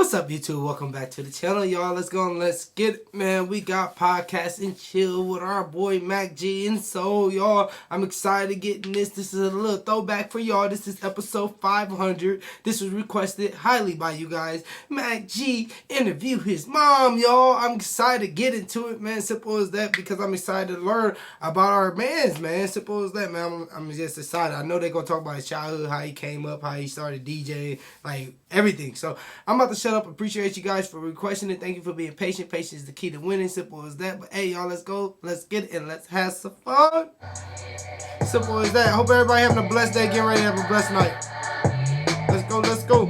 What's up, YouTube? Welcome back to the channel, y'all. Let's go and let's get it, man. We got podcast and chill with our boy Mac G. And so, y'all, I'm excited to get in this. This is a little throwback for y'all. This is episode 500. This was requested highly by you guys. Mac G interview his mom, y'all. I'm excited to get into it, man. Simple as that, because I'm excited to learn about our mans, man. Simple as that, man. I'm just excited. I know they're going to talk about his childhood, how he came up, how he started DJing, like everything. So, I'm about to shut up. Appreciate you guys for requesting it. Thank you for being patient. Patience is the key to winning. Simple as that. But hey, y'all, let's go. Let's get it and let's have some fun. Simple as that. I hope everybody having a blessed day. Getting ready to have a blessed night. Let's go. Let's go.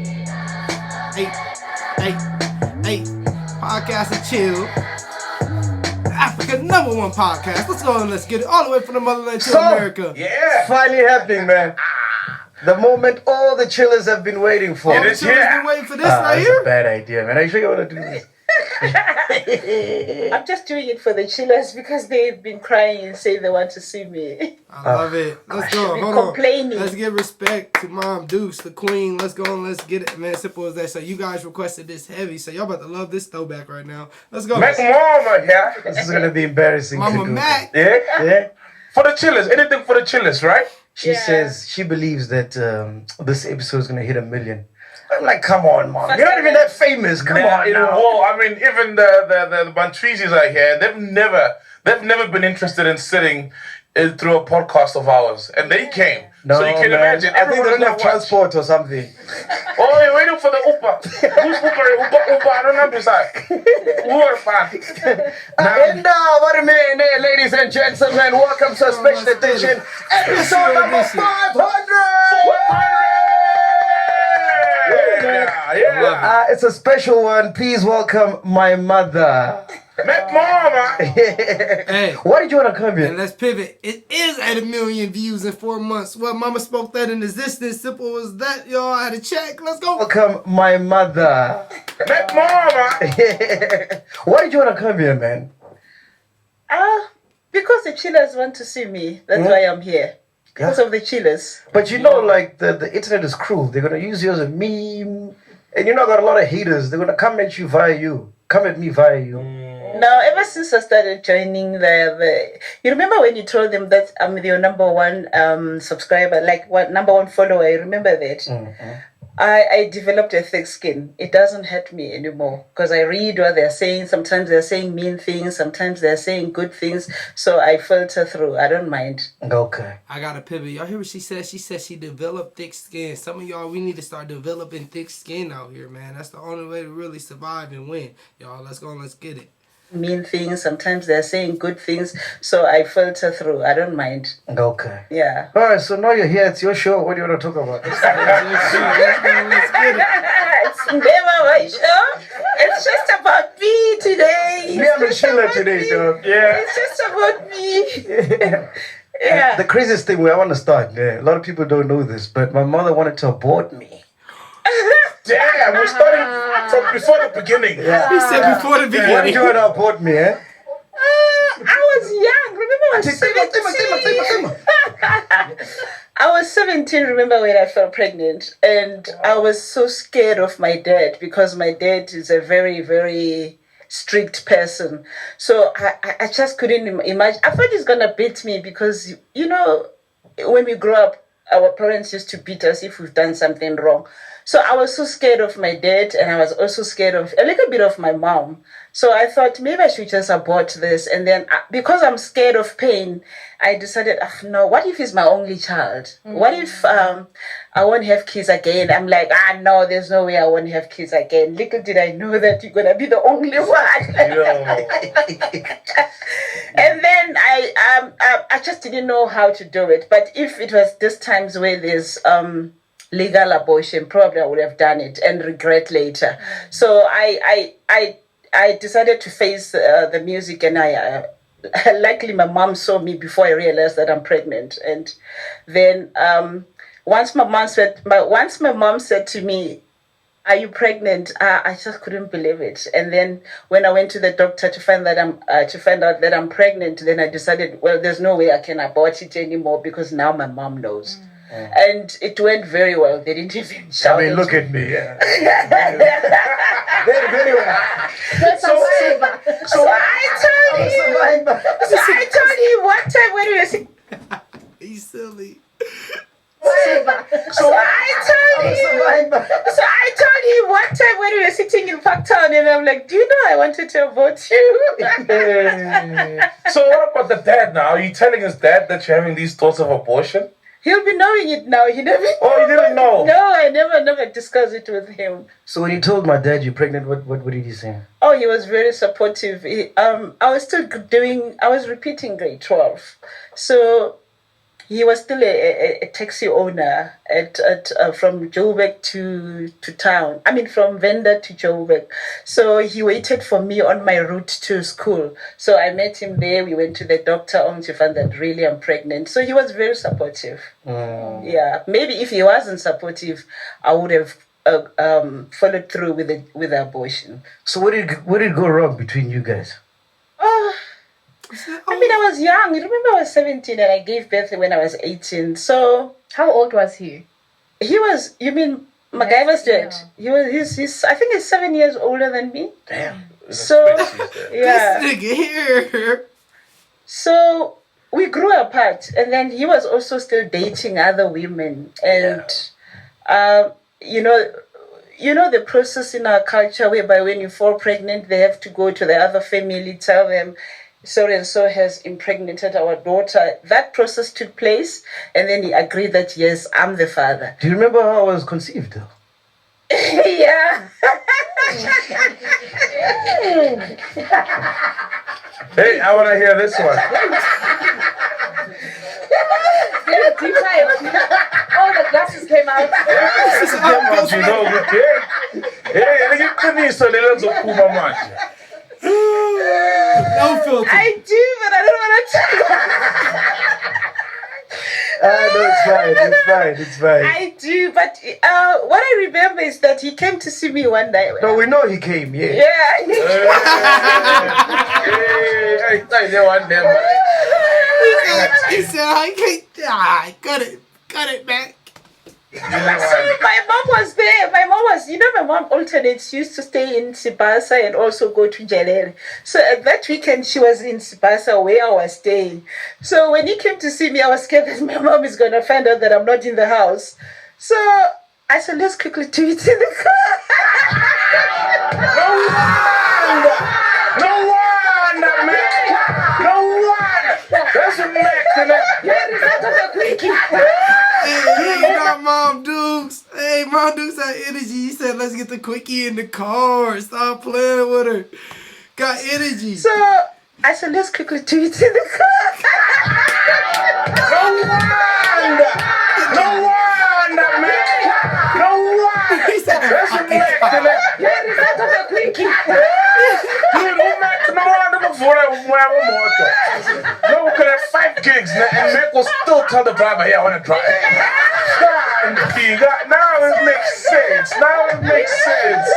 Hey. Podcast and chill. Africa #1 podcast. Let's go and let's get it all the way from the motherland to America. Yeah. Finally happening, man. The moment all the chillers have been waiting for. All the chillers been waiting for this right here? here? That's a bad idea, man. Are you sure you want to do this? I'm just doing it for the chillers because they've been crying and saying they want to see me. I love it. Let's go. Hold on. Let's give respect to Mom Dukes, the queen. Let's go and let's get it, man. Simple as that. So you guys requested this heavy, so y'all about to love this throwback right now. Let's go. Mac Mama, yeah. This is gonna be embarrassing. Mama Mac. Yeah. For the chillers, anything for the chillers, right? She says she believes that this episode is gonna hit 1 million. I'm like, come on, Mom. You're not even that famous. Come on now. Well, I mean, even the Bantrizis are here. They've never been interested in sitting through a podcast of ours, and they came. No, so you can imagine. I think they don't have transport or something. Oh, you're waiting for the Uber. Who's Uber? Uber. I don't know beside. Uber fan. And what a minute, ladies and gentlemen. Welcome to a special edition, episode number 500. Yeah. It's a special one. Please welcome my mother. Mac Mama. Hey. Why did you want to come here? And let's pivot. It is at 1 million views in 4 months. Well, Mama spoke that in existence. Simple as that, y'all. I had to check. Let's go. Welcome my mother. Mac Mama. Why did you want to come here, man? Because the chillers want to see me. That's why I'm here. Because of the chillers. But you know, like, the internet is cruel. They're going to use you as a meme. And you know, got a lot of haters. They're going to come at you via you. Come at me via you. Now, ever since I started joining you remember when you told them that I'm your #1 subscriber, like #1 follower? I remember that. Mm-hmm. I developed a thick skin. It doesn't hurt me anymore because I read what they're saying. Sometimes they're saying mean things. Sometimes they're saying good things. So I filter through. I don't mind. Okay. I got to pivot. Y'all hear what she said? She said she developed thick skin. Some of y'all, we need to start developing thick skin out here, man. That's the only way to really survive and win. Y'all, let's go and let's get it. Mean things. Sometimes they're saying good things. So I filter through. I don't mind. Okay. Yeah. All right. So now you're here. It's your show. What do you want to talk about? It's never my show. It's just about me today. Me, I'm a chiller today, dog. Yeah. It's just about me. Yeah. The craziest thing where I want to start, a lot of people don't know this, but my mother wanted to abort me. Damn, we're starting from before the beginning. Yeah. He said before the beginning. Why did you want to abort me, I was young. Remember I was 17. I was 17, remember when I fell pregnant. And I was so scared of my dad because my dad is a very, very strict person. So I just couldn't imagine. I thought he's going to beat me because, you know, when we grew up, our parents used to beat us if we've done something wrong. So I was so scared of my dad, and I was also scared of a little bit of my mom. So I thought maybe I should just abort this. And then because I'm scared of pain, I decided, no, what if he's my only child? Mm-hmm. What if I won't have kids again? I'm like, no, there's no way I won't have kids again. Little did I know that you're going to be the only one. And then I just didn't know how to do it. But if it was this times where there's legal abortion, probably I would have done it and regret later. So I decided to face the music, and luckily my mom saw me before I realized that I'm pregnant. And then once my mom said to me, "Are you pregnant?" I just couldn't believe it. And then when I went to the doctor to find out that I'm pregnant, then I decided, well, there's no way I can abort it anymore because now my mom knows. And it went very well. They didn't even shout. I mean, look at me. Yeah. time when we were sitting in Parktown, and I'm like, do you know I wanted to abort you? So what about the dad now? Are you telling his dad that you're having these thoughts of abortion? He'll be knowing it now. He never. Oh, you didn't know? No, I never discussed it with him. So when you told my dad you're pregnant, what did he say? Oh, he was very supportive. I was repeating grade 12. So he was still a taxi owner from Joburg to town. I mean, from Venda to Joburg. So he waited for me on my route to school. So I met him there. We went to the doctor only to find that really I'm pregnant. So he was very supportive. Yeah, maybe if he wasn't supportive, I would have followed through with the abortion. So what did go wrong between you guys? I mean, I was young. You remember I was 17 and I gave birth when I was 18. So how old was he? He was, you mean MacGyver's dad? Yeah. He's I think he's 7 years older than me. Damn. So, yeah. This nigga here. So we grew apart, and then he was also still dating other women. And, you know the process in our culture whereby when you fall pregnant, they have to go to the other family, tell them, so-and-so has impregnated our daughter. That process took place, and then he agreed that, yes, I'm the father. Do you remember how I was conceived, though? Yeah. Hey, I want to hear this one. All the glasses came out. You know, hey, you couldn't so they don't know much. No filter. I do, but I don't want to No, it's fine. I do, but what I remember is that he came to see me one night. No, we know he came, yeah. Yeah. They want them. He said, I can't die. Cut it back. My mom was there. My mom alternates. She used to stay in Sibasa and also go to Jalele. So that weekend, she was in Sibasa where I was staying. So when he came to see me, I was scared that my mom is going to find out that I'm not in the house. So I said, let's quickly do it in the car. No one, man. That's a Hey, got Mom Dukes. Hey, Mom Dukes had energy. He said, let's get the quickie in the car. Stop playing with her. Got energy. So I said, let's quickly do it in the car. No one, man. He said, That's a no, we could have 5 gigs and Mac will still tell the driver, hey, I want to drive. Now it makes sense.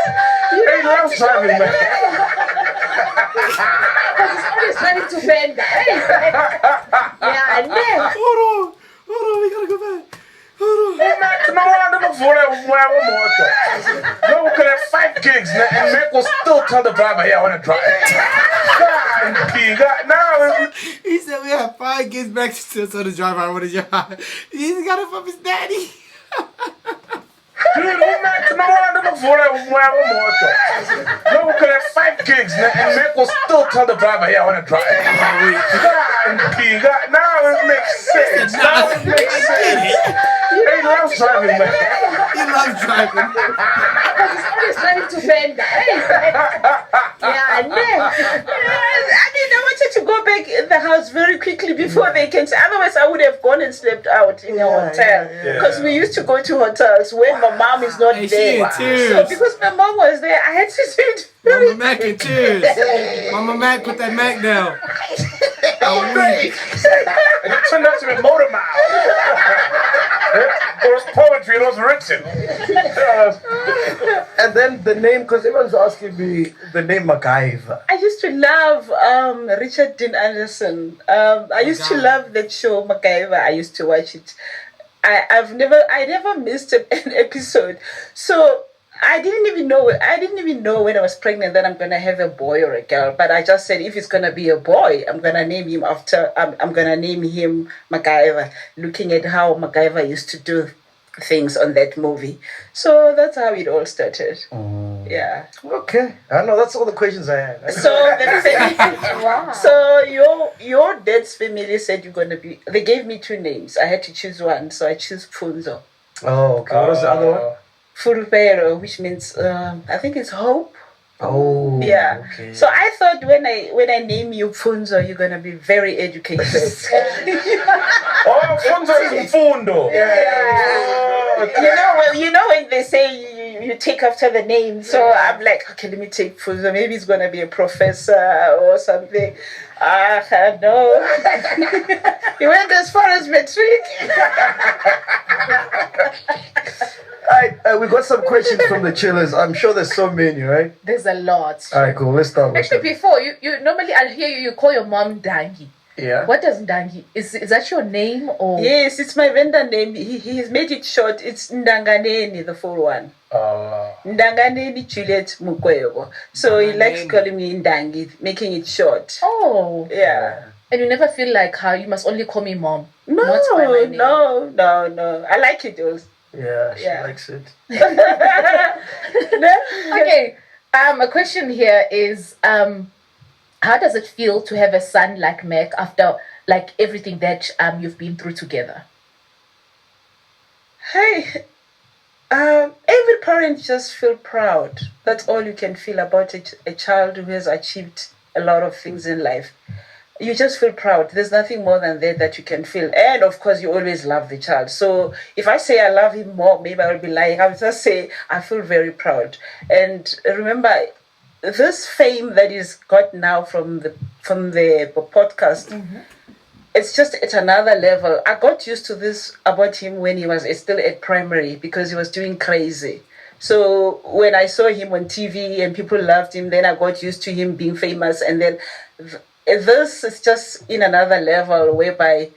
He loves driving, man. Because he's always trying to bend. Yeah, and then. Hold on, we gotta go back. Hold on. No, we could have 5 gigs and Mac will still tell the driver, hey, I want to drive. He said we have 5 kids back to so the driver I want to drive. He's got it from his daddy. No, we could have 5 gigs and Mac will still tell the driver, hey, I want to drive. Now it makes sense. He loves driving, man. He loves driving. Because he's always trying to bend. Yeah, and then. I wanted to go back in the house very quickly before they can. Otherwise, I would have gone and slept out in a hotel. Because we used to go to hotels when my mom is not there. So because my mom was there, I had to do it. Mama Mac and cheers. Mama Mac, put that Mac down. And it turned out to be motor mouth. It was poetry, it was written. And then the name, because everyone's asking me the name MacGyver. I used to love Richard Dean Anderson. I used to love that show MacGyver. I used to watch it. I never missed an episode. So I didn't even know when I was pregnant that I'm gonna have a boy or a girl. But I just said if it's gonna be a boy, I'm gonna name him I'm gonna name him MacGyver. Looking at how MacGyver used to do things on that movie. So that's how it all started. Yeah. Okay. I know that's all the questions I had. So Wow. so your dad's family said you're gonna be. They gave me two names. I had to choose one, so I choose Funzo. Oh, okay. What was the other one? Fulpero, which means I think it's hope. Oh, Yeah. Okay. So I thought when I name you Funzo, you're gonna be very educated. Oh, Funzo is Fundo. You know when they say you take after the name. So I'm like, okay, let me take Funzo. Maybe it's gonna be a professor or something. No. He went as far as matric. We got some questions from the chillers. I'm sure there's so many, right? There's a lot. All right, cool. Let's start with Actually, that. before you normally I hear you call your mom Dangi. Yeah. What does Dangi? Is that your name or? Yes, it's my vendor name. He's made it short. It's Ndanganeni, the full one. Ndanganeni Juliet Mukwebo. So he likes calling me Ndangi, making it short. Oh. Yeah. And you never feel like how you must only call me mom. No, not by my name. no. I like it though. Yeah, she Yeah. likes it. Okay. A question here is how does it feel to have a son like Mac after like everything that you've been through together? Hey, every parent just feel proud. That's all you can feel about a child who has achieved a lot of things in life. You just feel proud. There's nothing more than that you can feel. And of course, you always love the child. So if I say I love him more, maybe I will be lying. I will just say I feel very proud. And remember, this fame that he's got now from the podcast, it's just at another level. I got used to this about him when he was still at primary because he was doing crazy. So when I saw him on TV and people loved him, then I got used to him being famous. And then this is just in another level whereby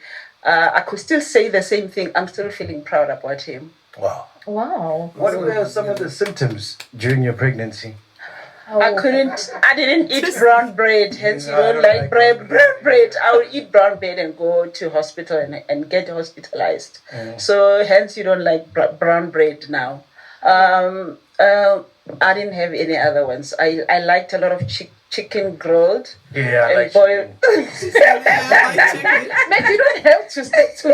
I could still say the same thing. I'm still feeling proud about him. Wow. Wow. What were some of the symptoms during your pregnancy? I didn't eat brown bread, hence you don't like brown bread. I would eat brown bread and go to hospital and get hospitalized. So hence you don't like brown bread now. I didn't have any other ones. I liked a lot of chicken grilled. Yeah, I and like boiled. Mac, you don't have to stick to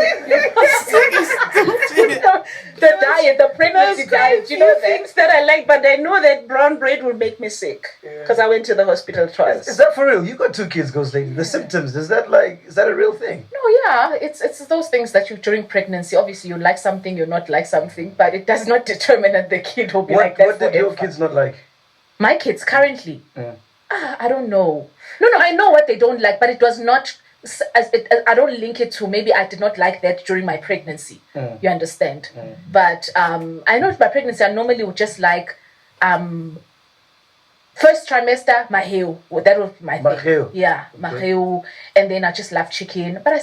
the diet, the pregnancy diet. You know things that I like, but I know that brown bread will make me sick because I went to the hospital twice. Is that for real? You got two kids, Ghost Lady. The symptoms, is that a real thing? No, yeah, it's those things that you during pregnancy. Obviously, you like something, you not like something, but it does not determine that the kid will be like that What did your kids not like? My kids currently, I don't know. No, I know what they don't like, but it was not. I don't link it to maybe I did not like that during my pregnancy. You understand? But I know my pregnancy, I normally would just like first trimester maheu. That was my thing. Yeah, maheu, and then I just love chicken. But I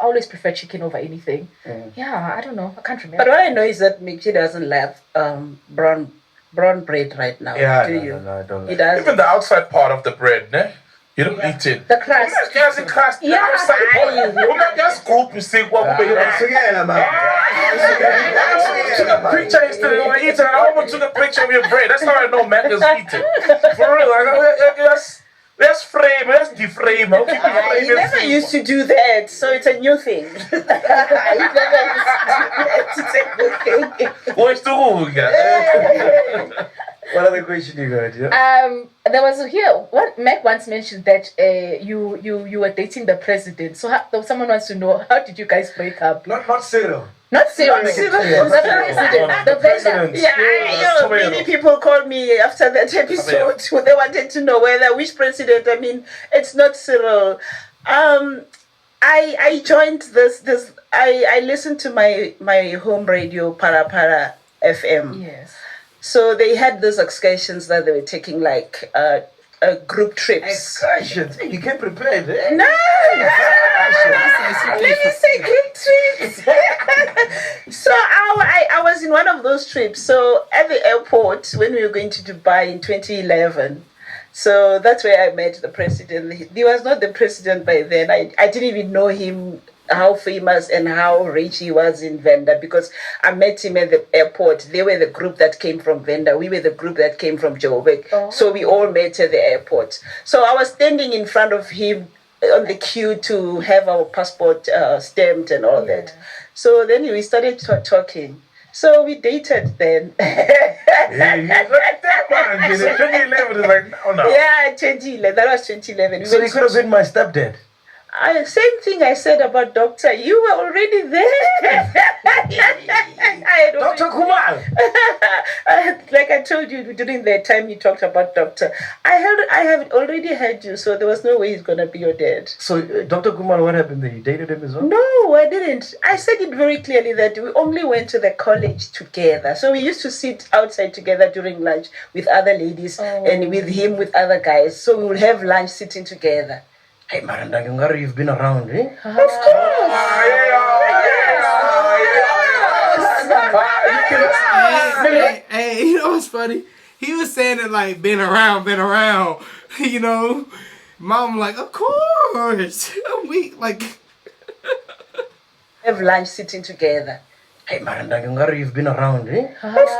always prefer chicken over anything. Yeah, I don't know. I can't remember. But what I know is that Mickey doesn't love brown bread right now. Yeah, do no, you? no, I don't like He does. Even the outside part of the bread, ne? You don't eat it. The crust. Yes, the crust. The Yeah, outside part. I- You not just scoop, you see what we I took a picture yesterday when we eating. I almost took a picture of your bread. That's how I know Mac is eating. For real. Let's frame, let's deframe. Okay, He never used to do that, so it's a new thing. He never used to do that. It's a new thing. What's the rule, guys? What other question you got? Yeah? There was Mac once mentioned that you were dating the president. So someone wants to know, how did you guys break up? Not Cyril. Not Cyril. Not Cyril. The president. The president. vendor. Yeah, many people called me after that episode. They wanted to know which president. I mean, it's not Cyril. I joined this. I listened to my home radio Para FM. Yes. So they had those excursions that they were taking, like group trips. Excursions. Hey, you came prepared, eh? No! Let me say group trips. So I was in one of those trips. So at the airport, when we were going to Dubai in 2011, so that's where I met the president. He was not the president by then. I didn't even know him how famous and how rich he was in Venda, because I met him at the airport. They were the group that came from Venda. We were the group that came from Joburg. So we all met at the airport. So I was standing in front of him on the queue to have our passport stamped and all that. So then we started talking. So we dated then. Yeah, 2011 is like, oh no. Yeah, 2011. That was 2011. So he could have been my stepdad. Same thing I said about Doctor. You were already there. Dr. Kumar. Like I told you during the time you talked about Doctor, I have already had you, so there was no way he's gonna be your dad. So Dr. Kumar, what happened there? You dated him as well? No, I didn't. I said it very clearly that we only went to the college together. So we used to sit outside together during lunch with other ladies and with him with other guys. So we would have lunch sitting together. Hey, Maranda, you've been around, eh? Of course. Hey, you know what's funny? He was saying it like been around, you know. Mom like, of course. We like Have lunch sitting together. Hey, Maranda, you've been around, eh? Of course.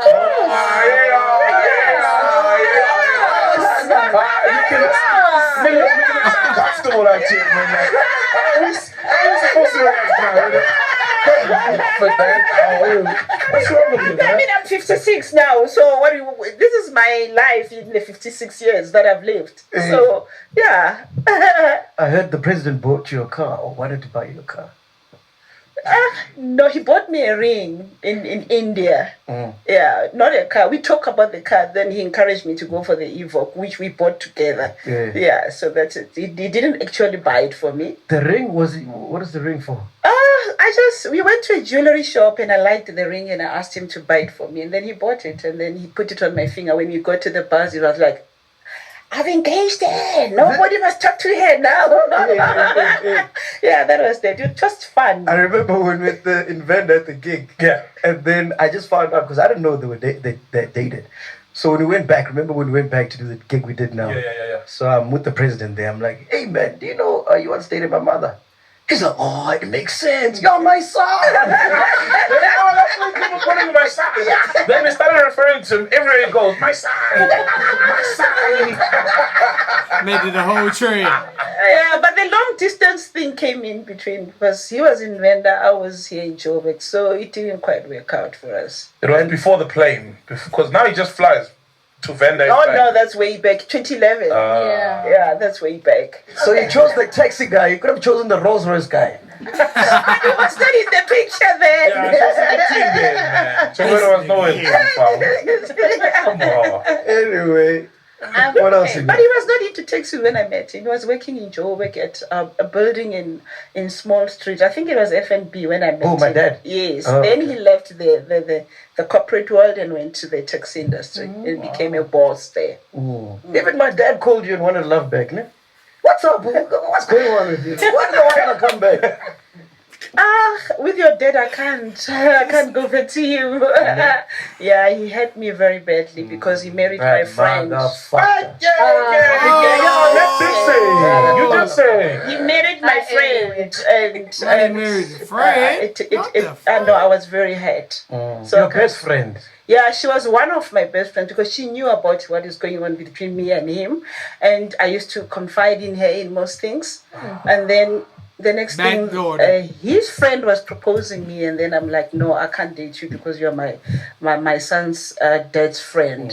Comfortable that shit, man. Like, how are we supposed to react now? What's wrong with you, I man? mean, I'm 56 now, so this is my life in the 56 years that I've lived. So, yeah. I heard the president bought you a car or wanted to buy you a car. No, he bought me a ring in India. Yeah, not a car. We talk about the car, then he encouraged me to go for the Evoque, which we bought together. Yeah, so that's it. He didn't actually buy it for me. The ring what is the ring for? We went to a jewelry shop and I liked the ring and I asked him to buy it for me. And then he bought it and then he put it on my finger. When we got to the bus, he was like, I've engaged her. Nobody must talk to her now. Yeah, that was that. It was just fun. I remember when we were in Venda at the gig. Yeah. And then I just found out, because I didn't know they dated. So when we went back, remember when we went back to do the gig we did now? Yeah. So I'm with the president there. I'm like, hey, man, do you know you once dated my mother? He's like, oh, it makes sense. You're my son. That's what people call him my son. Then they started referring to him everywhere he goes, my son. My son. made it a whole trend. Yeah, but the long distance thing came in between because he was in Venda, I was here in Joburg, so it didn't quite work out for us. It was before the plane, because now he just flies to Venda. No, that's way back, 2011. Yeah, that's way back. So you chose the taxi guy. You could have chosen the Rolls Royce guy. But he was not in the picture then. Yeah, just in the team then, man. So there was nowhere Come on. Anyway. What else? But he was not into taxi when I met him. He was working in Joburg at a building in Small Street. I think it was F&B when I met him. Oh, my dad? Yes. Oh, then okay. he left the corporate world and went to the taxi industry and became a boss there. Even my dad called you and wanted love back, no? What's up? What's going on with you? Why do I want to come back? With your dad, I can't go back to you. Yeah, he hurt me very badly because he married my friend. You did say. He married my friend, and He married a friend. I know I was very hurt. So Your best friend. Yeah, she was one of my best friends because she knew about what is going on between me and him, and I used to confide in her in most things, and then. The next thing, his friend was proposing me, and then I'm like, no, I can't date you because you're my son's dad's friend.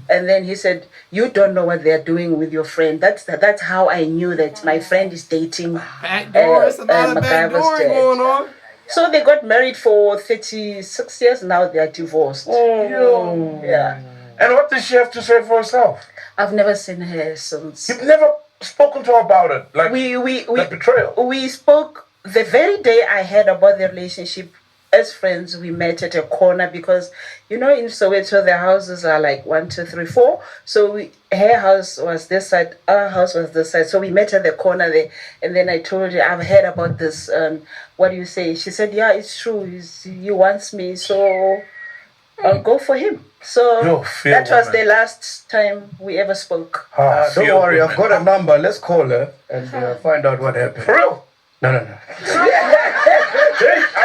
And then he said, you don't know what they're doing with your friend. That's how I knew that my friend is dating Backdoor, MacGyver's dad. going on. So they got married for 36 years. Now they are divorced. Yeah. And what does she have to say for herself? I've never seen her since. You've never spoken to her about it, like the betrayal. We spoke the very day I heard about the relationship. As friends, we met at a corner because, in Soweto the houses are like 1, 2, 3, 4. So her house was this side, our house was this side. So we met at the corner there, and then I told her I've heard about this. What do you say? She said, yeah, it's true. He wants me, so I'll go for him. So that was the last time we ever spoke. Don't worry, I've got a number. Let's call her and find out what happened. For real? No.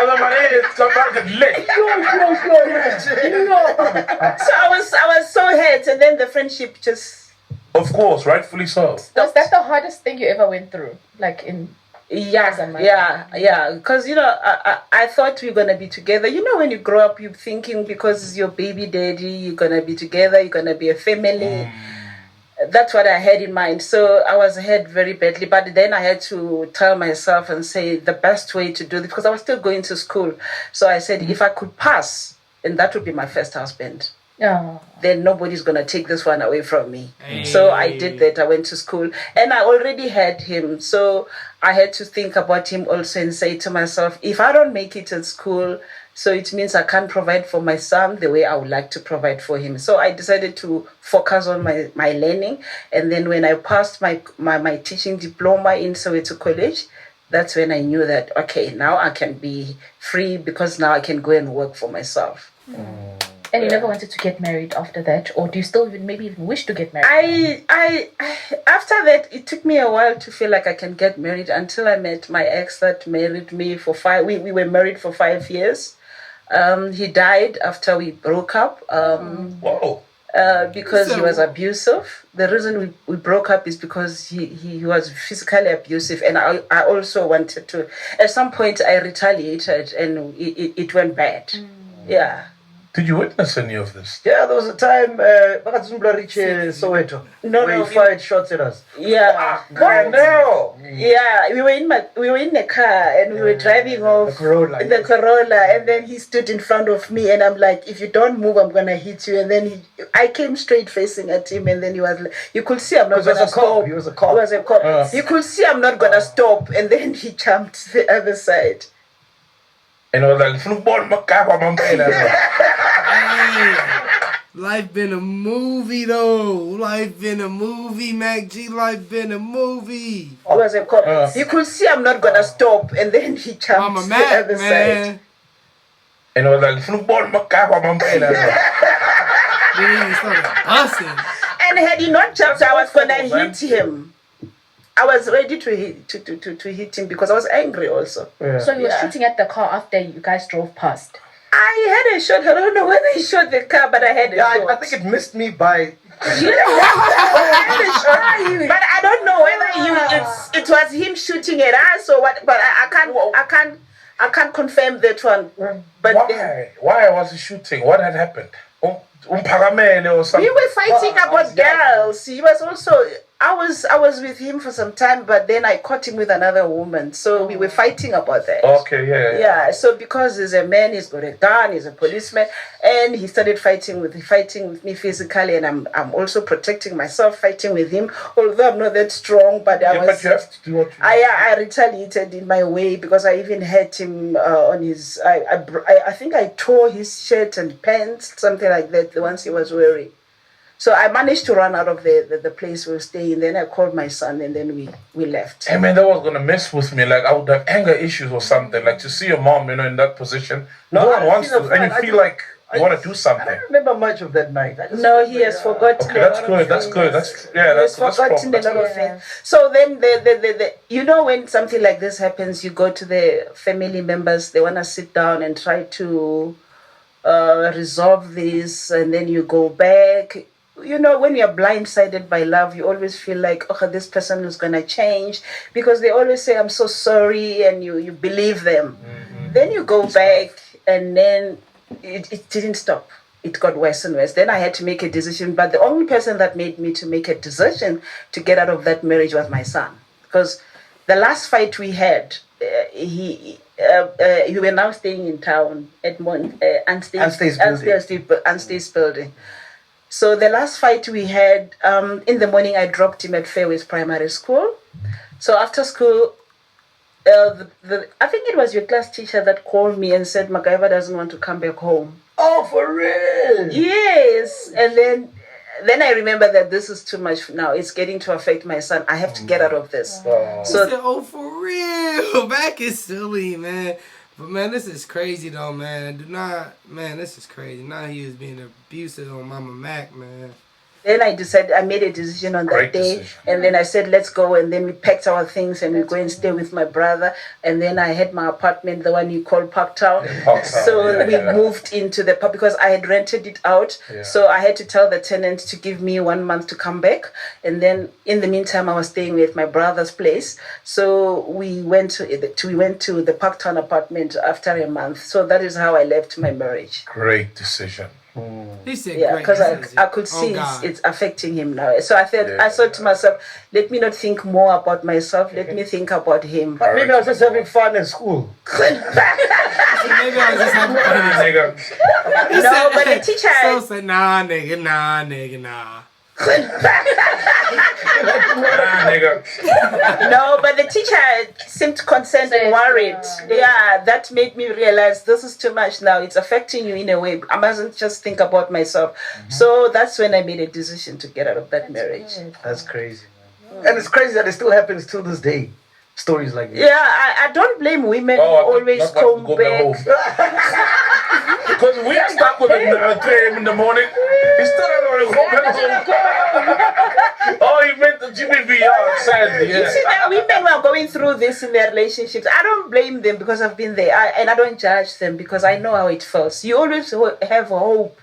Because my head come back and lit. So I was so hurt, and then the friendship just. Of course, rightfully so. Was that the hardest thing you ever went through? Like in Yeah. Because I thought we were gonna be together. When you grow up, you're thinking because it's your baby daddy, you're gonna be together. You're gonna be a family. That's what I had in mind. So I was hurt very badly. But then I had to tell myself and say the best way to do this, because I was still going to school. So I said, if I could pass, and that would be my first husband. Then nobody's gonna take this one away from me. So I did that. I went to school, and I already had him. So I had to think about him also and say to myself, if I don't make it at school, so it means I can't provide for my son the way I would like to provide for him. So I decided to focus on my learning. And then when I passed my teaching diploma in Soweto College, that's when I knew that, okay, now I can be free, because now I can go and work for myself. And you never wanted to get married after that? Or do you still maybe even wish to get married? I after that, it took me a while to feel like I can get married, until I met my ex that married me for 5. We were married for 5 years. He died after we broke up. Whoa. Because he was abusive. The reason we broke up is because he was physically abusive, and I also wanted to. At some point, I retaliated, and it went bad. Yeah. Did you witness any of this? Yeah, there was a time Bakazumbla reached Soweto. Where he fired shots at us. Yeah. No. Yeah, we were in a car, and we were driving off the Corolla, and then he stood in front of me, and I'm like, if you don't move, I'm gonna hit you. And then I came straight facing at him, and then he was like, you could see I'm not gonna stop. He was a cop. He was a cop. You could see I'm not gonna stop, and then he jumped the other side. And I was like, Life been a movie though. Life been a movie, Mac G. Life been a movie. He was a cop. You could see I'm not gonna stop, and then he jumped Mama the Mac, other man. side. And I was like, Then he started busting. And had he not jumped, I was gonna hit him. I was ready to hit him because I was angry also. Yeah. So you were shooting at the car after you guys drove past? I had a shot. I don't know whether he shot the car, but I had a shot. I think it missed me by. But I don't know whether it was him shooting at us or what. But I can't confirm that one. But why was he shooting? What had happened? Or something? We were fighting about girls. He was also. I was with him for some time, but then I caught him with another woman. So we were fighting about that. Okay, yeah. Yeah, so because he's a man, he's got a gun, he's a policeman, and he started fighting with me physically, and I'm also protecting myself, fighting with him. Although I'm not that strong, but I was. But you have to do what you I retaliated in my way, because I even hurt him on his. I think I tore his shirt and pants, something like that, the ones he was wearing. So I managed to run out of the place we were staying. Then I called my son, and then we left. Hey man, that was gonna mess with me. Like I would have anger issues or something. Like to see your mom, in that position. No one wants to, and you feel like you want to do something. I don't remember much of that night. No, he has forgotten. Okay, that's good. That's good. That's forgotten a lot of things. So then the when something like this happens, you go to the family members. They wanna sit down and try to resolve this, and then you go back. When you're blindsided by love, you always feel like, this person is going to change, because they always say, I'm so sorry, and you believe them. Mm-hmm. Then you go back, and then it didn't stop. It got worse and worse. Then I had to make a decision, but the only person that made me to make a decision to get out of that marriage was my son. Because the last fight we had, we were now staying in town at Unstays building. So the last fight we had, in the morning I dropped him at Fairways Primary School. So after school, I think it was your class teacher that called me and said, MacGyver doesn't want to come back home. Oh, for real? Yes. And then I remember that this is too much now. It's getting to affect my son. I have to get out of this. So said, for real? Back is silly, man. But man, this is crazy though, man. This is crazy. Now he was being abusive on Mama Mac, man. Then I made a decision on that Great day. decision. And then I said, let's go. And then we packed our things and we go and stay with my brother. And then I had my apartment, the one you call Parktown. Parktown, So yeah, we yeah. moved into the pub because I had rented it out. Yeah. So I had to tell the tenant to give me 1 month to come back. And then in the meantime, I was staying with my brother's place. So we went to the Parktown apartment after a month. So that is how I left my marriage. Great decision. He said, Yeah, great because decision. I could see God. it's affecting him now. So I Yeah. thought to myself, let me not think more about myself. Let me think about him. But maybe I was just having fun in school. Maybe I was just having fun. Nigga. No, but the teacher. So said, nah, nigga, nah. Nah, nigga. No, but the teacher seemed concerned and worried. Yeah, that made me realize this is too much now. It's affecting you in a way. I mustn't just think about myself. So that's when I made a decision to get out of that marriage. That's crazy, man. And it's crazy that it still happens till this day. Stories like this. Yeah, I don't blame women who Oh, always not come go home. back. Because we are stuck with it at 3 a.m. in the morning. He still don't want to go home. Oh, he meant the GBV. Oh, sadly, You see, yeah. that women who are going through this in their relationships, I don't blame them because I've been there. And I don't judge them because I know how it feels. You always have hope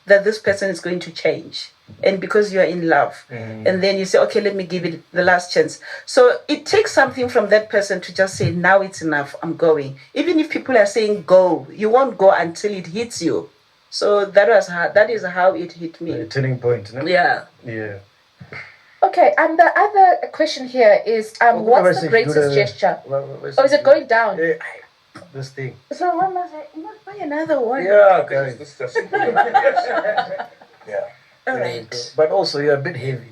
that this person is going to change. And because you are in love. And then you say, okay, let me give it the last chance. So it takes something from that person to just say, now it's enough, I'm going. Even if people are saying go, you won't go until it hits you. So that is how it hit me. A turning point, no? Yeah. Yeah. Okay, and the other question here is, what's the greatest gesture? Oh, is it going down? This thing. So what must I not buy another one? Yeah, guys. This is yeah. All right. But also, you're a bit heavy.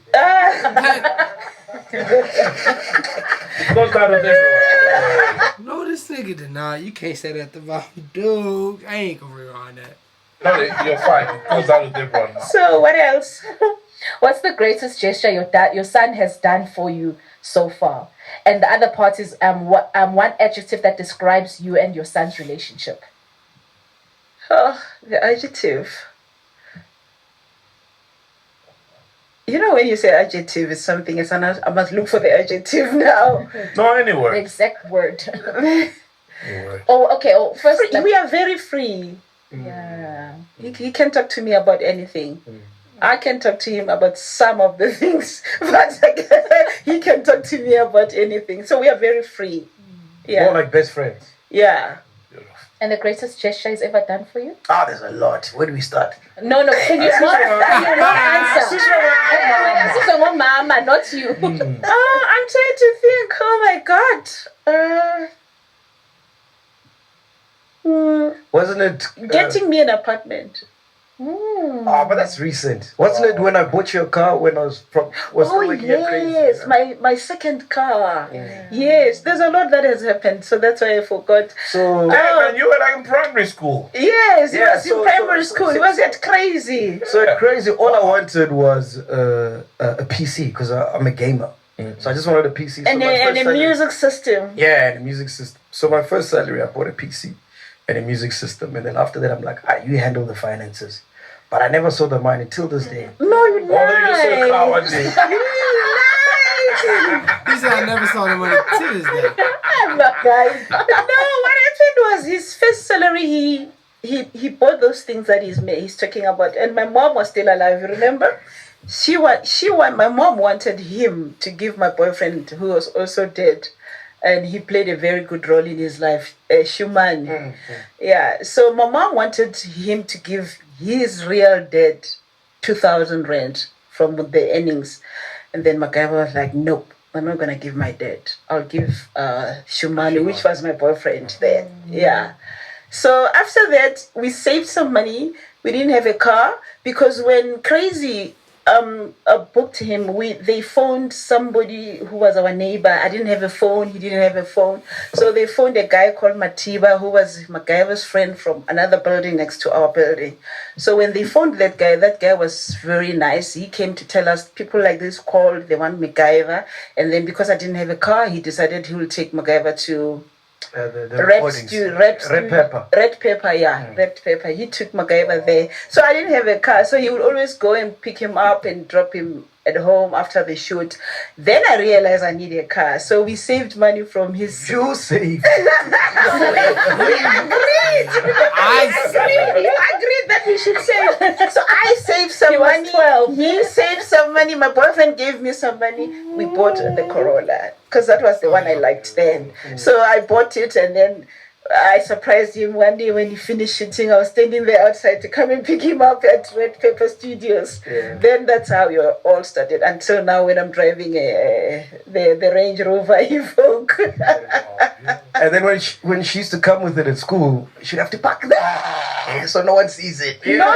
Goes down with everyone. No, this nigga deny. You can't say that about dude. I ain't gonna rewind that. No, you're fine. It goes down with everyone. So what else? What's the greatest gesture your son has done for you so far? And the other part is one adjective that describes you and your son's relationship. Oh, the adjective. You know, when you say adjective, it's something. I must look for the adjective now. No, The anywhere. exact word. Anywhere. Oh, okay. Oh, first, We are very free. yeah. He can talk to me about anything. I can talk to him about some of the things, but he can talk to me about anything. So we are very free. Yeah. More like best friends. Yeah. And the greatest gesture he's ever done for you? Ah, there's a lot. Where do we start? No, can you not answer? Sister Mama, not you. Oh, I'm trying to think. Oh my God. Wasn't it? Getting me an apartment. But that's recent. Wasn't it when I bought your car when I was still working at Crazy? Yes, my second car. Yes, there's a lot that has happened, so that's why I forgot. So, Hey, man, you were like in primary school. Yes, it Yeah, was so- in primary so- school. It was at Crazy. so at Crazy, all I wanted was a PC because I'm a gamer. So I just wanted a PC. So And my a first salary- music system. Yeah, and a music system. So my first salary, I bought a PC and a music system. And then after that, I'm like, you handle the finances. But I never saw the money till this day. No, you Although you just saw the car one lied. day. He said I never saw the money to this day. Guys. No, what happened was his first salary, he bought those things that he's talking about. And my mom was still alive, you remember? My mom wanted him to give my boyfriend, who was also dead, and he played a very good role in his life, Shuman. Yeah, so my mom wanted him to give his real dad 2,000 rand from the earnings. And then MacGyver was like, nope, I'm not going to give my dad. I'll give Shumani, which was my boyfriend then. Yeah. So after that, we saved some money. We didn't have a car because when Crazy booked him, they phoned somebody who was our neighbor. I didn't have a phone. He didn't have a phone. So they phoned a guy called Matiba, who was MacGyver's friend from another building next to our building. So when they phoned that guy was very nice. He came to tell us people like this called, they want MacGyver. And then because I didn't have a car, he decided he will take MacGyver to the Red recordings. stew, Red pepper. Red pepper, yeah, red pepper. He took MacGyver there. So I didn't have a car, so he would always go and pick him up and drop him at home after the shoot. Then I realized I needed a car, so we saved money from his. You saved. We agreed. You agreed that we should save. So I saved some He was money. 12. He saved some money. My boyfriend gave me some money. We bought the Corolla because that was the one I liked then. So I bought it, and then I surprised him one day when he finished shooting. I was standing there outside to come and pick him up at Red Pepper Studios. Yeah. Then that's how we all started. Until now, when I'm driving the Range Rover Evoque. And then when she used to come with it at school, she'd have to park there so no one sees it. No,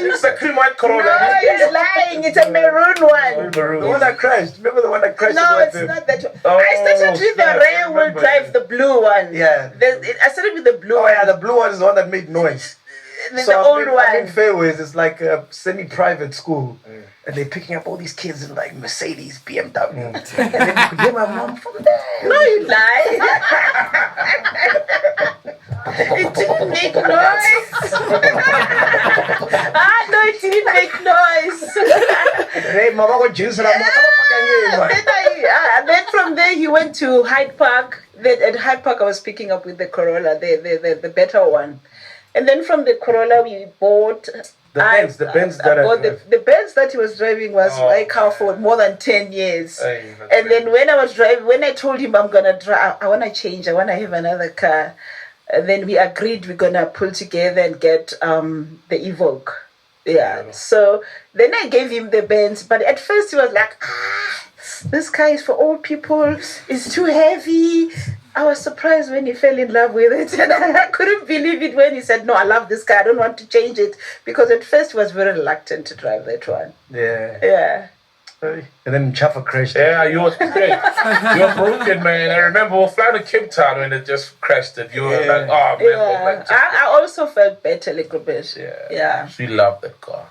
It's a cream white Corolla. no, he's lying. It's a maroon one. The one that crashed. Remember the one that crashed? No, it's not that one. I started with the railway drive, the blue one. Yeah. I started with the blue Oh one. yeah, the blue one is the one that made noise. Then So the old I'm in one. Fairways, it's like a semi-private school. And they're picking up all these kids in like Mercedes, BMW. And then you could hear my mom from there. No, you lie. It didn't make noise. No, it didn't make noise. Hey, mama, what juice and I'm Then from there he went to Hyde Park. Then at Hyde Park I was picking up with the Corolla, the better one. And then from the Corolla we bought the Benz that I drive. the Benz that he was driving was my car for more than 10 years. And then when I was driving, when I told him I'm gonna drive, I wanna change, I wanna have another car. And then we agreed we're gonna pull together and get the Evoque. Yeah. So then I gave him the Benz, but at first he was like, this car is for old people, it's too heavy. I was surprised when he fell in love with it, and I couldn't believe it when he said, no, I love this car, I don't want to change it, because at first he was very reluctant to drive that one. Yeah. And then Chaffa crashed. Yeah, you was great. You were broken, man. I remember we were flying to Cape Town when it just crashed it. You were like, oh, man. Yeah. I also felt better a little bit. Yeah. She loved that car.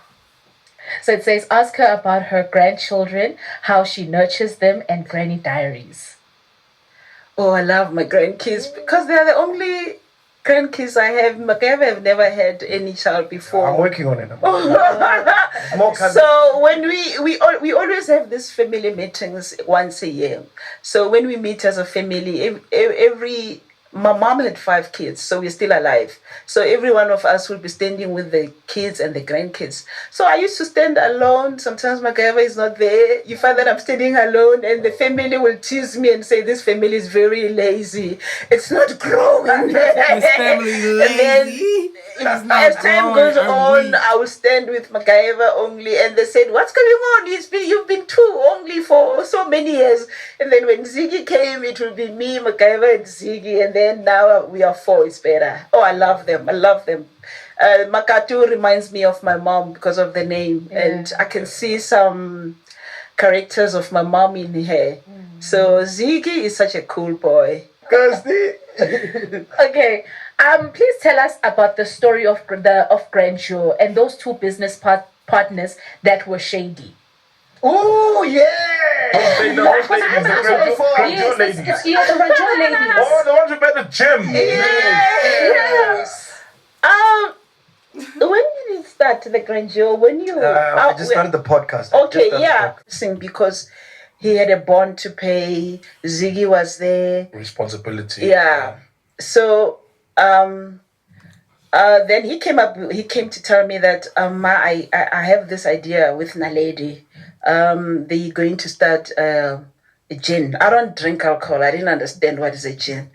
So it says, ask her about her grandchildren, how she nurtures them, and granny diaries. Oh, I love my grandkids because they're the only grandkids I have. MacGyver have never had any child before. I'm working on it. More So when we always have these family meetings once a year. So when we meet as a family, my mom had 5 kids, so we're still alive. So every one of us will be standing with the kids and the grandkids. So I used to stand alone. Sometimes MacGyver is not there. You find that I'm standing alone, and the family will tease me and say, this family is very lazy. It's not growing. This family lazy. As time goes on, I will stand with MacGyver only, and they said, what's going on? You've been 2 only for so many years. And then when Ziggy came, it will be me, MacGyver, and Ziggy, and then now we are 4. It's better. Oh, I love them. Makatu reminds me of my mom because of the name, and I can see some characters of my mom in her. So Ziggy is such a cool boy. Okay. Please tell us about the story of Grandeur and those 2 business partners that were shady. Oh, yeah! The Grandeur ladies. The Grandeur ladies. Oh, the ones who made the gym. Yes. When did it start, the Grandeur? When you... I just started the podcast. Okay, yeah. Because he had a bond to pay. Ziggy was there. Responsibility. Yeah. So... then he came to tell me that I have this idea with Naledi. They're going to start a gin. I don't drink alcohol. I didn't understand what is a gin.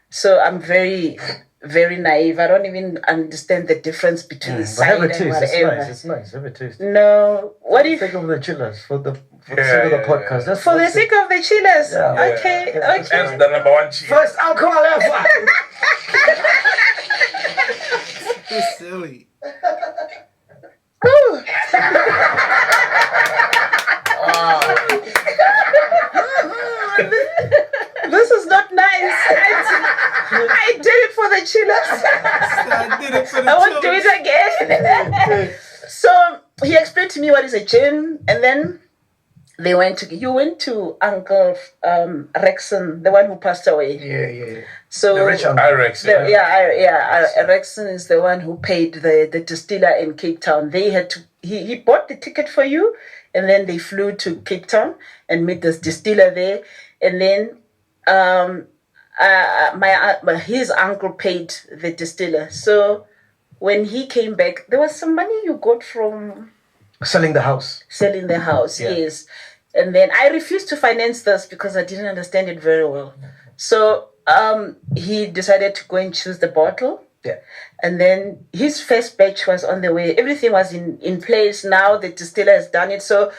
So I'm very, very naive. I don't even understand the difference between cider and whatever. It's nice. Have a taste. No. What if... For the sake of the chillers, for the sake of the podcast. That's for the sake of the chillers. Yeah. Okay. That's the number 1 cheat. First alcohol ever. It's silly. This is not nice. I did it for the chillers. I did it for the I won't do it again. So he explained to me what is a gin, and then You went to Uncle Rexon, the one who passed away. Yeah. So The rich uncle. Rexon is the one who paid the distiller in Cape Town. He bought the ticket for you, and then they flew to Cape Town and met this distiller there, and then his uncle paid the distiller. So when he came back, there was some money you got from Selling the house. selling the house, Yeah. yes. And then I refused to finance this because I didn't understand it very well. So he decided to go and choose the bottle. Yeah. And then his first batch was on the way. Everything was in place. Now the distiller has done it. So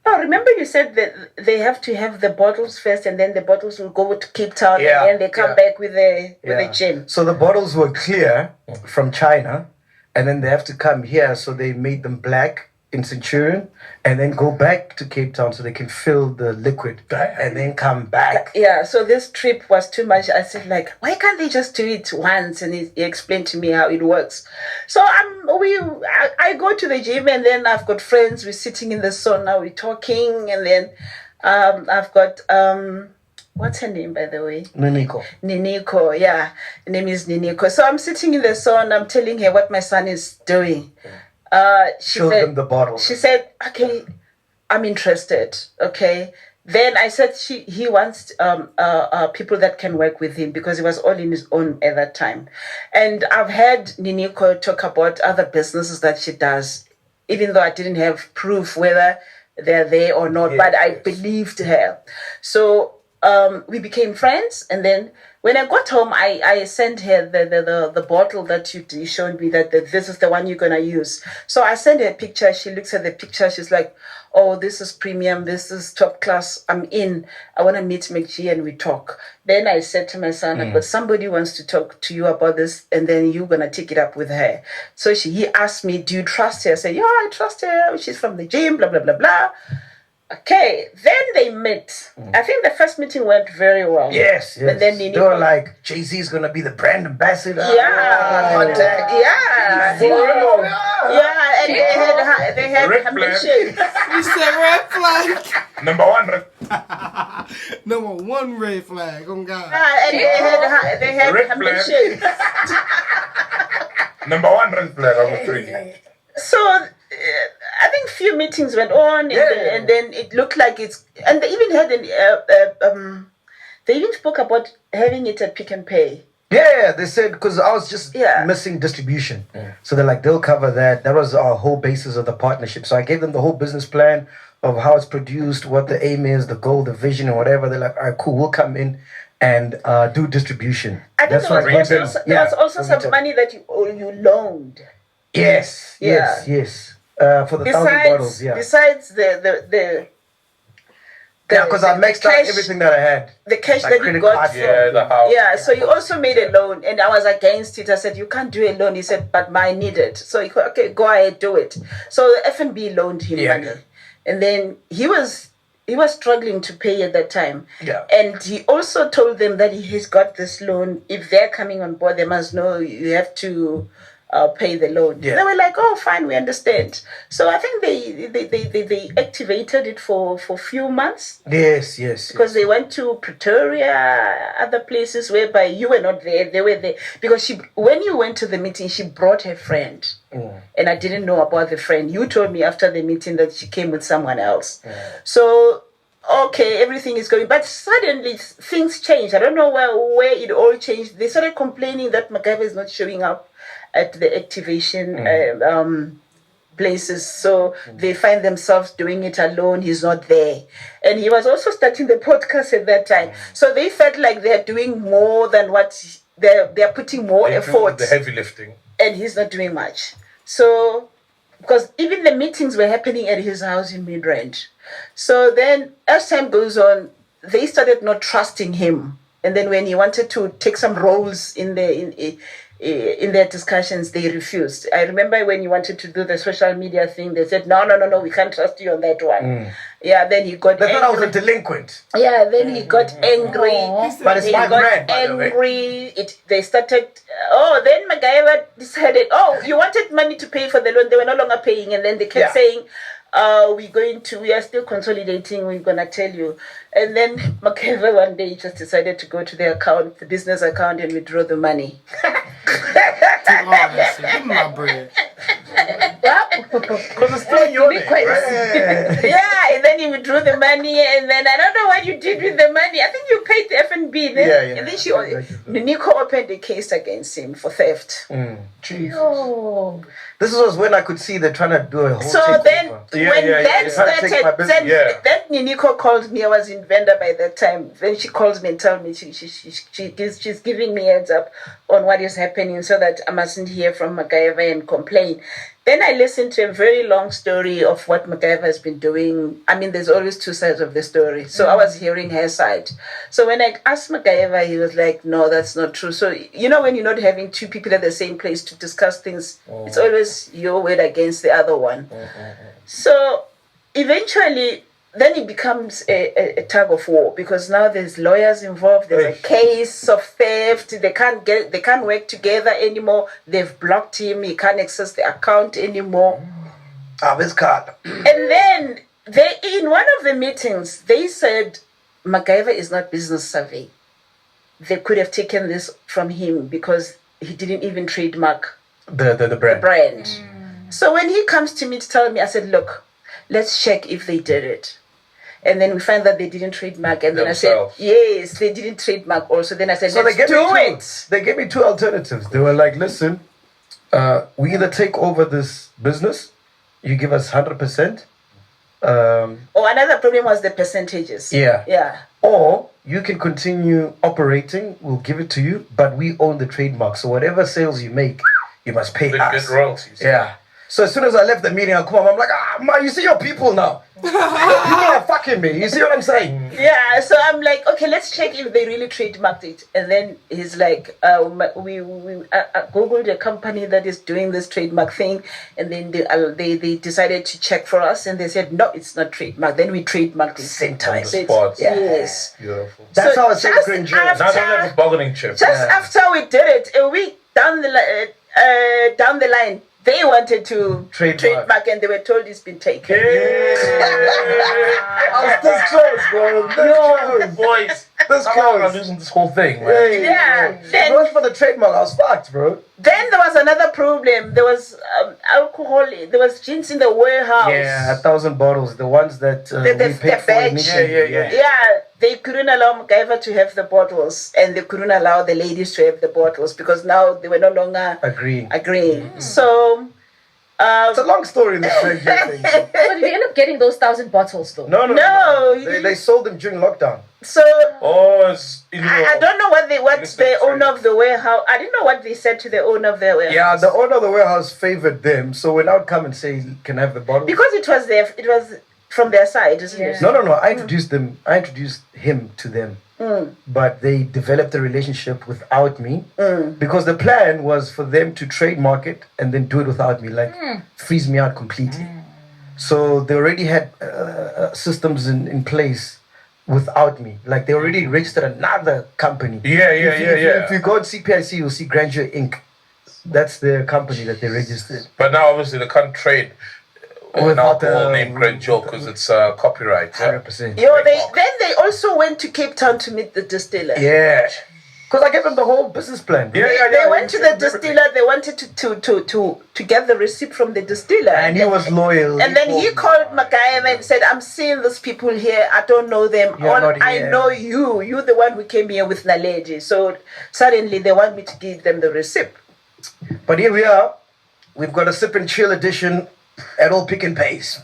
remember you said that they have to have the bottles first, and then the bottles will go to Cape Town, Yeah, and then they come back with the gin. So the bottles were clear from China, and then they have to come here. So they made them black in Centurion, and then go back to Cape Town so they can fill the liquid, and then come back. Yeah, so this trip was too much. I said, like, why can't they just do it once? And he explained to me how it works. So I go to the gym, and then I've got friends. We're sitting in the sauna, we're talking, and then I've got what's her name, by the way? Niniko, yeah. Her name is Niniko. So I'm sitting in the sauna. I'm telling her what my son is doing. Showed them the bottle. She said, okay, I'm interested. Okay. Then I said he wants people that can work with him, because he was all in his own at that time. And I've heard Niniko talk about other businesses that she does, even though I didn't have proof whether they're there or not, but I believed her. So we became friends, and then when I got home, I sent her the bottle that you showed me, that this is the one you're going to use. So I sent her a picture. She looks at the picture. She's like, oh, this is premium. This is top class. I'm in. I want to meet McG and we talk. Then I said to my son, but somebody wants to talk to you about this, and then you're going to take it up with her. So he asked me, do you trust her? I said, yeah, I trust her. She's from the gym, blah, blah, blah, blah. Okay, then they met. I think the first meeting went very well. Yes. And then they were like, Jay-Z's going to be the brand ambassador. Yeah. Contact. Yeah. Yeah, and they had Red ambition. You said red flag. Number one. Number one red flag. Oh God. And they had Red flag. ambition. Number one red flag out of three. So I think few meetings went on, and then it looked like it's, and they even had they even spoke about having it at Pick and Pay. Yeah, they said, because I was just missing distribution. So they're like, they'll cover that. That was our whole basis of the partnership. So I gave them the whole business plan of how it's produced, what the aim is, the goal, the vision, and whatever. They're like, all right, cool, we'll come in and do distribution. I think there was also some money that you loaned. Yes. For the 1,000 bottles, Besides the because I maxed out cash, everything that I had. The cash like that you got from the house. Yeah, so you also made a loan, and I was against it. I said, you can't do a loan. He said, but I need it. So he said, okay, go ahead, do it. So the F&B loaned him money. And then he was struggling to pay at that time. Yeah. And he also told them that he's got this loan. If they're coming on board, they must know you have to pay the loan. Yeah. They were like, oh, fine, we understand. So I think they activated it for a few months. Yes. Because they went to Pretoria, other places whereby you were not there. They were there. Because when you went to the meeting, she brought her friend. And I didn't know about the friend. You told me after the meeting that she came with someone else. So, okay, everything is going. But suddenly things changed. I don't know where it all changed. They started complaining that MacGyver is not showing up at the activation places, so they find themselves doing it alone. He's not there, and he was also starting the podcast at that time. So they felt like they're doing more than what they're putting more effort. The heavy lifting, and he's not doing much. So because even the meetings were happening at his house in Midrand. So then, as time goes on, they started not trusting him, and then when he wanted to take some roles in their discussions, they refused. I remember when you wanted to do the social media thing, they said, no, we can't trust you on that one. Yeah, then he got angry. They thought I was a delinquent. Yeah, then he got angry. But it's my brand, by the way. They started, then MacGyver decided, you wanted money to pay for the loan. They were no longer paying. And then they kept saying, we are still consolidating, we're going to tell you. And then McKever one day just decided to go to the business account, and withdraw the money. Take all that shit. Give me my bread. Because it's still in your name, right? Yeah, and then he withdrew the money, and then I don't know what you did with the money. I think you paid the F&B then. And then Nico opened a case against him for theft. No. This was when I could see they're trying to do a whole So takeover. then, when that started, then Nico called me. I was in Venda by that time. Then she calls me and tells me she's giving me heads up on what is happening so that I mustn't hear from MacGyver and complain. Then I listened to a very long story of what MacGyver has been doing. I mean, there's always two sides of the story. So I was hearing her side. So when I asked MacGyver, he was like, no, that's not true. So, when you're not having two people at the same place to discuss things, it's always your word against the other one. So eventually, then it becomes a tug of war, because now there's lawyers involved. There's a case of theft. They can't work together anymore. They've blocked him. He can't access the account anymore. His card. And then in one of the meetings, they said MacGyver is not business savvy. They could have taken this from him because he didn't even trademark The brand. So when he comes to me to tell me, I said, look, let's check if they did it. And then we find that they didn't trademark. And then Themselves. I said, yes, they didn't trademark also. Then I said, So let's do it. They gave me two alternatives. They were like, listen, we either take over this business, you give us 100%. Another problem was the percentages. Yeah. Or you can continue operating, we'll give it to you, but we own the trademark. So whatever sales you make, you must pay They us. get royalties. Yeah. So as soon as I left the meeting, I come home, I'm like, man, you see your people now. Your people are fucking me. You see what I'm saying? Yeah, so I'm like, okay, let's check if they really trademarked it. And then he's like, we Googled a company that is doing this trademark thing. And then they decided to check for us. And they said, no, it's not trademarked. Then we trademarked it. Same time. Yes. Beautiful. That's So how I say just green after- journey. Now they have a bargaining chip. Just after we did it, a week down the line, they wanted to trademark, and they were told it's been taken. I was this close, bro. This close. Boys. This I'm close. losing this whole thing, man. Yeah. If it was for the trademark, I was fucked, bro. Then there was another problem. There was alcohol. There was gins in the warehouse. Yeah, 1,000 bottles. The ones that we paid for batch. initially. Yeah, they couldn't allow MacGyver to have the bottles, and they couldn't allow the ladies to have the bottles because now they were no longer agreeing. So it's a long story, this thing. But did you end up getting those 1,000 bottles though? No. They sold them during lockdown. So it's I don't know what the owner of the warehouse. I didn't know what they said to the owner of the warehouse. Yeah, the owner of the warehouse favored them, so when I would come and say, "Can I have the bottle?" Because it was from their side, isn't it? No. I introduced them. I introduced him to them, but they developed a relationship without me because the plan was for them to trademark it and then do it without me, like freeze me out completely. So they already had systems in place without me. Like they already registered another company. If you go on CPIC, you'll see Grandeur Inc. That's the company that they registered. But now obviously they can't trade an alcohol named Grandeur because it's copyright. 100%. Then they also went to Cape Town to meet the distiller. Yeah. Because I gave them the whole business plan. They went to the distiller. They wanted to get the receipt from the distiller. And he was loyal. And then he called MacGyver and said, I'm seeing these people here. I don't know them. I know you. You're the one who came here with Naledi. So suddenly they want me to give them the receipt. But here we are. We've got a sip and chill edition at all pick and pays.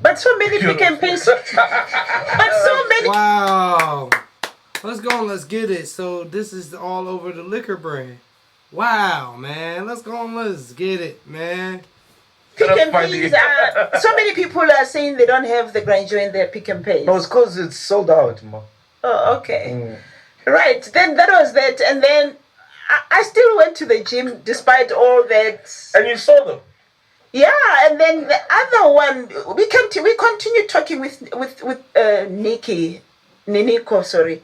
But so many pick and pays. But so many. Wow. Let's go and let's get it. So this is all over the liquor brand. Wow, man. Let's go and let's get it, man. Pick and pays. So many people are saying they don't have the Grandeur in their pick and pays. No, it's because it's sold out, ma. Oh, okay. Right. Then that was that. And then I still went to the gym despite all that. And you saw them? Yeah, and then the other one, we continued talking with Niniko, sorry.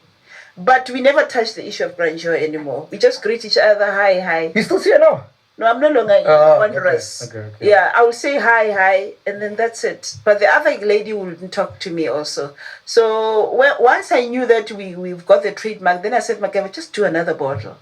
But we never touched the issue of Grandeur anymore. We just greet each other, hi. You still see her now? No, I'm no longer wondrous. Okay. Yeah, I will say hi, and then that's it. But the other lady wouldn't talk to me also. So once I knew that we've got the trademark, then I said, Makeva, just do another bottle.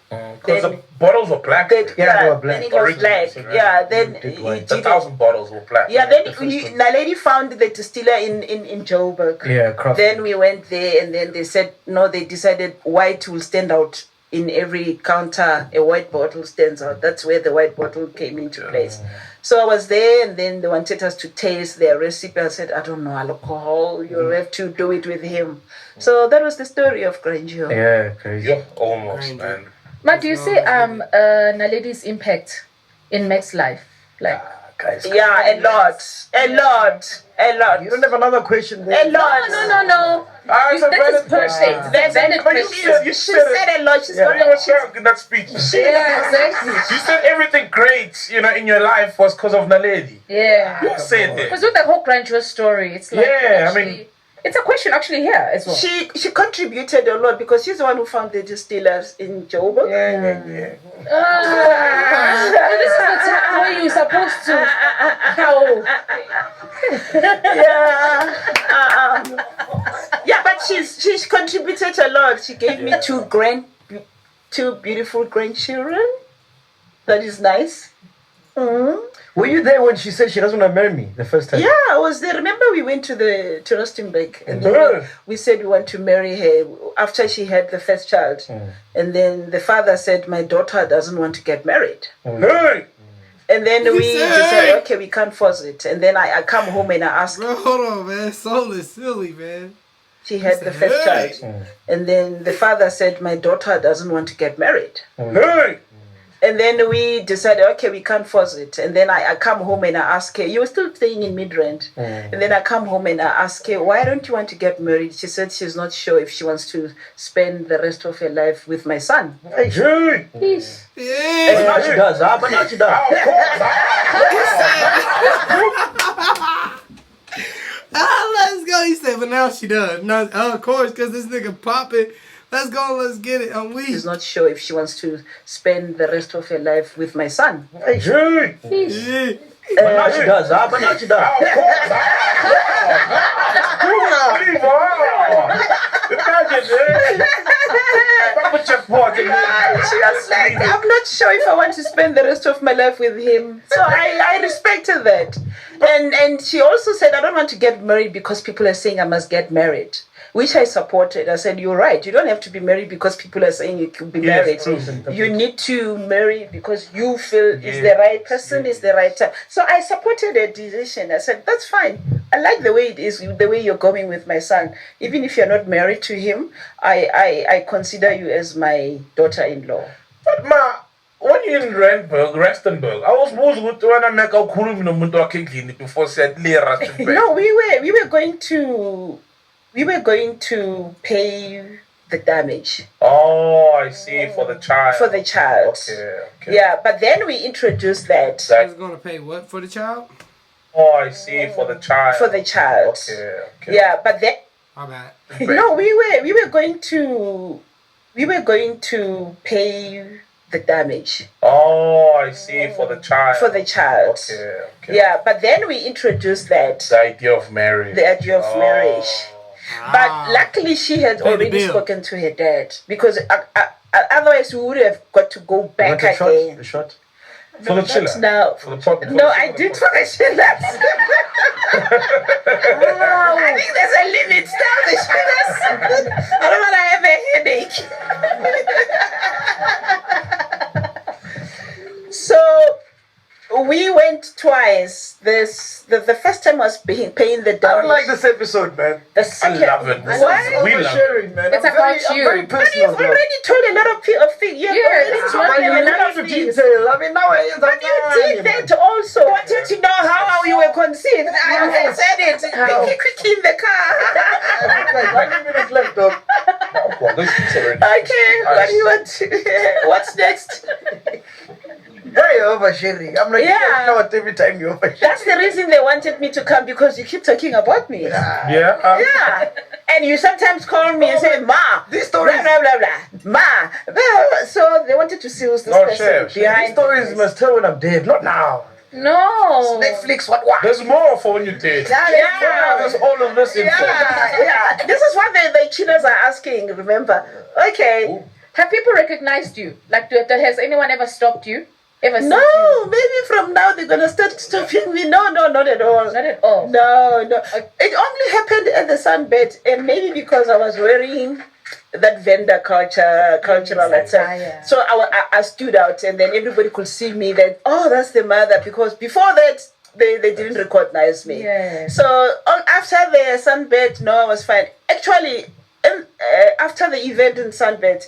Because the bottles were black. They were black. Then it was black. Yeah, then did you wine. did The 1,000 bottles were black. Yeah, then the lady found the distiller in Joburg. Yeah, Crawford. Then we went there, and then they said no. They decided white will stand out in every counter. A white bottle stands out. That's where the white bottle came into place. So I was there, and then they wanted us to taste their recipe. I said, I don't know alcohol. You'll have to do it with him. So that was the story of Grandeur. Yeah, crazy. Yeah, almost, man. But do you see Naledi's impact in Mac's life? Like, Guys. Yeah, a lot. You don't have another question there? A lot. no. It's a That is valid question. perfect. That's valid But you question. She said a lot. She's got You were shocked in that speech. Yeah, exactly. You said everything great, in your life was because of Naledi. Yeah. You said that. Because with the whole Grandeur story, it's like Yeah, I mean- actually, it's a question actually here as well. She contributed a lot because she's the one who found the distillers in Joburg. Yeah. So this is the time where you're supposed to how Yeah, but she's contributed a lot. She gave me two beautiful grandchildren. That is nice. Were you there when she said she doesn't want to marry me the first time? Yeah, I was there. Remember, we went to Rustenburg and then we said we want to marry her after she had the first child. And then the father said, my daughter doesn't want to get married. Hey! And then we said- decided, okay, we can't force it. And then I come home and I ask, Bro, hold on, man. Soul is silly, man. she had the first child. And then the father said, my daughter doesn't want to get married. Hey! And then we decided, okay, we can't force it. And then I come home and I ask her, you were still staying in Midrand. And then I come home and I ask her, why don't you want to get married? She said she's not sure if she wants to spend the rest of her life with my son. Hey! Yeah. Now she does, but now she does. Let's go. He said, but now she does. No, of course, because this nigga popping. Let's go. Let's get it. I'm weak. She's not sure if she wants to spend the rest of her life with my son. Hey! Yeah. But now she does, but now she does. She was like, I'm not sure if I want to spend the rest of my life with him. So I respected that. And she also said, I don't want to get married because people are saying I must get married. Which I supported. I said, you're right. You don't have to be married because people are saying you could be married. You need to marry because you feel it's the right person, it's the right time. So I supported her decision. I said, that's fine. I like the way it is, the way you're going with my son. Even if you're not married to him, I consider you as my daughter-in-law. But when you're in Rustenburg, I was supposed to when I make a cool before said Rustenburg. No, we were going to pay the damage. Oh, I see, for the child. For the child. Okay. Yeah, but then we introduced that. I was going to pay what for the child? Oh, I see, for the child. For the child. Okay. Yeah, but then My bad. no, we were going to pay the damage. Oh, I see, for the child. For the child. Okay. Yeah, but then we introduced that. The idea of marriage. The idea of marriage. But luckily, she had Pay the already bill. spoken to her dad because otherwise we would have got to go back again. The shot? For the chiller. Now, For the pot. no, I did for the chillers. I think there's a limit now. The chillers. I don't want to have a headache. So we went twice. The first time I was paying the I damage. don't like this episode, man. The I second, love it. Why? We love it. sharing, man. It's I'm about very, you. I'm very But personal, you've bro. already told a lot of things. You have already it's told not them a you. lot of things. I mean, now But you did that also. I wanted to know how you were conceived. I said it. Quickly in the car. 5 minutes left, dog. Okay, what do you want to... What's next? Hey, you're oversharing. I'm like, Yeah. you know what, every time you overshare. That's the reason they wanted me to come because you keep talking about me. Yeah. Yeah. And you sometimes call me and say, Ma, These stories- blah, blah, blah, blah. Ma, blah. So they wanted to see who's this No, person chef. behind These stories this. must tell when I'm dead, not now. No. Netflix, what? There's more for when you did. Yeah. There's all of this info. Yeah. This is what the chillers are asking, remember? Okay. Have people recognized you? Like, has anyone ever stopped you? Ever seen you? No, maybe from now they're gonna start stopping me. No, not at all. Not at all. No. It only happened at the sunbed, and maybe because I was wearing that vendor cultural attire. So I stood out, and then everybody could see me. That that's the mother. Because before that, they didn't recognize me. Yeah. So after the sunbed, no, I was fine. Actually, after the event in sunbed,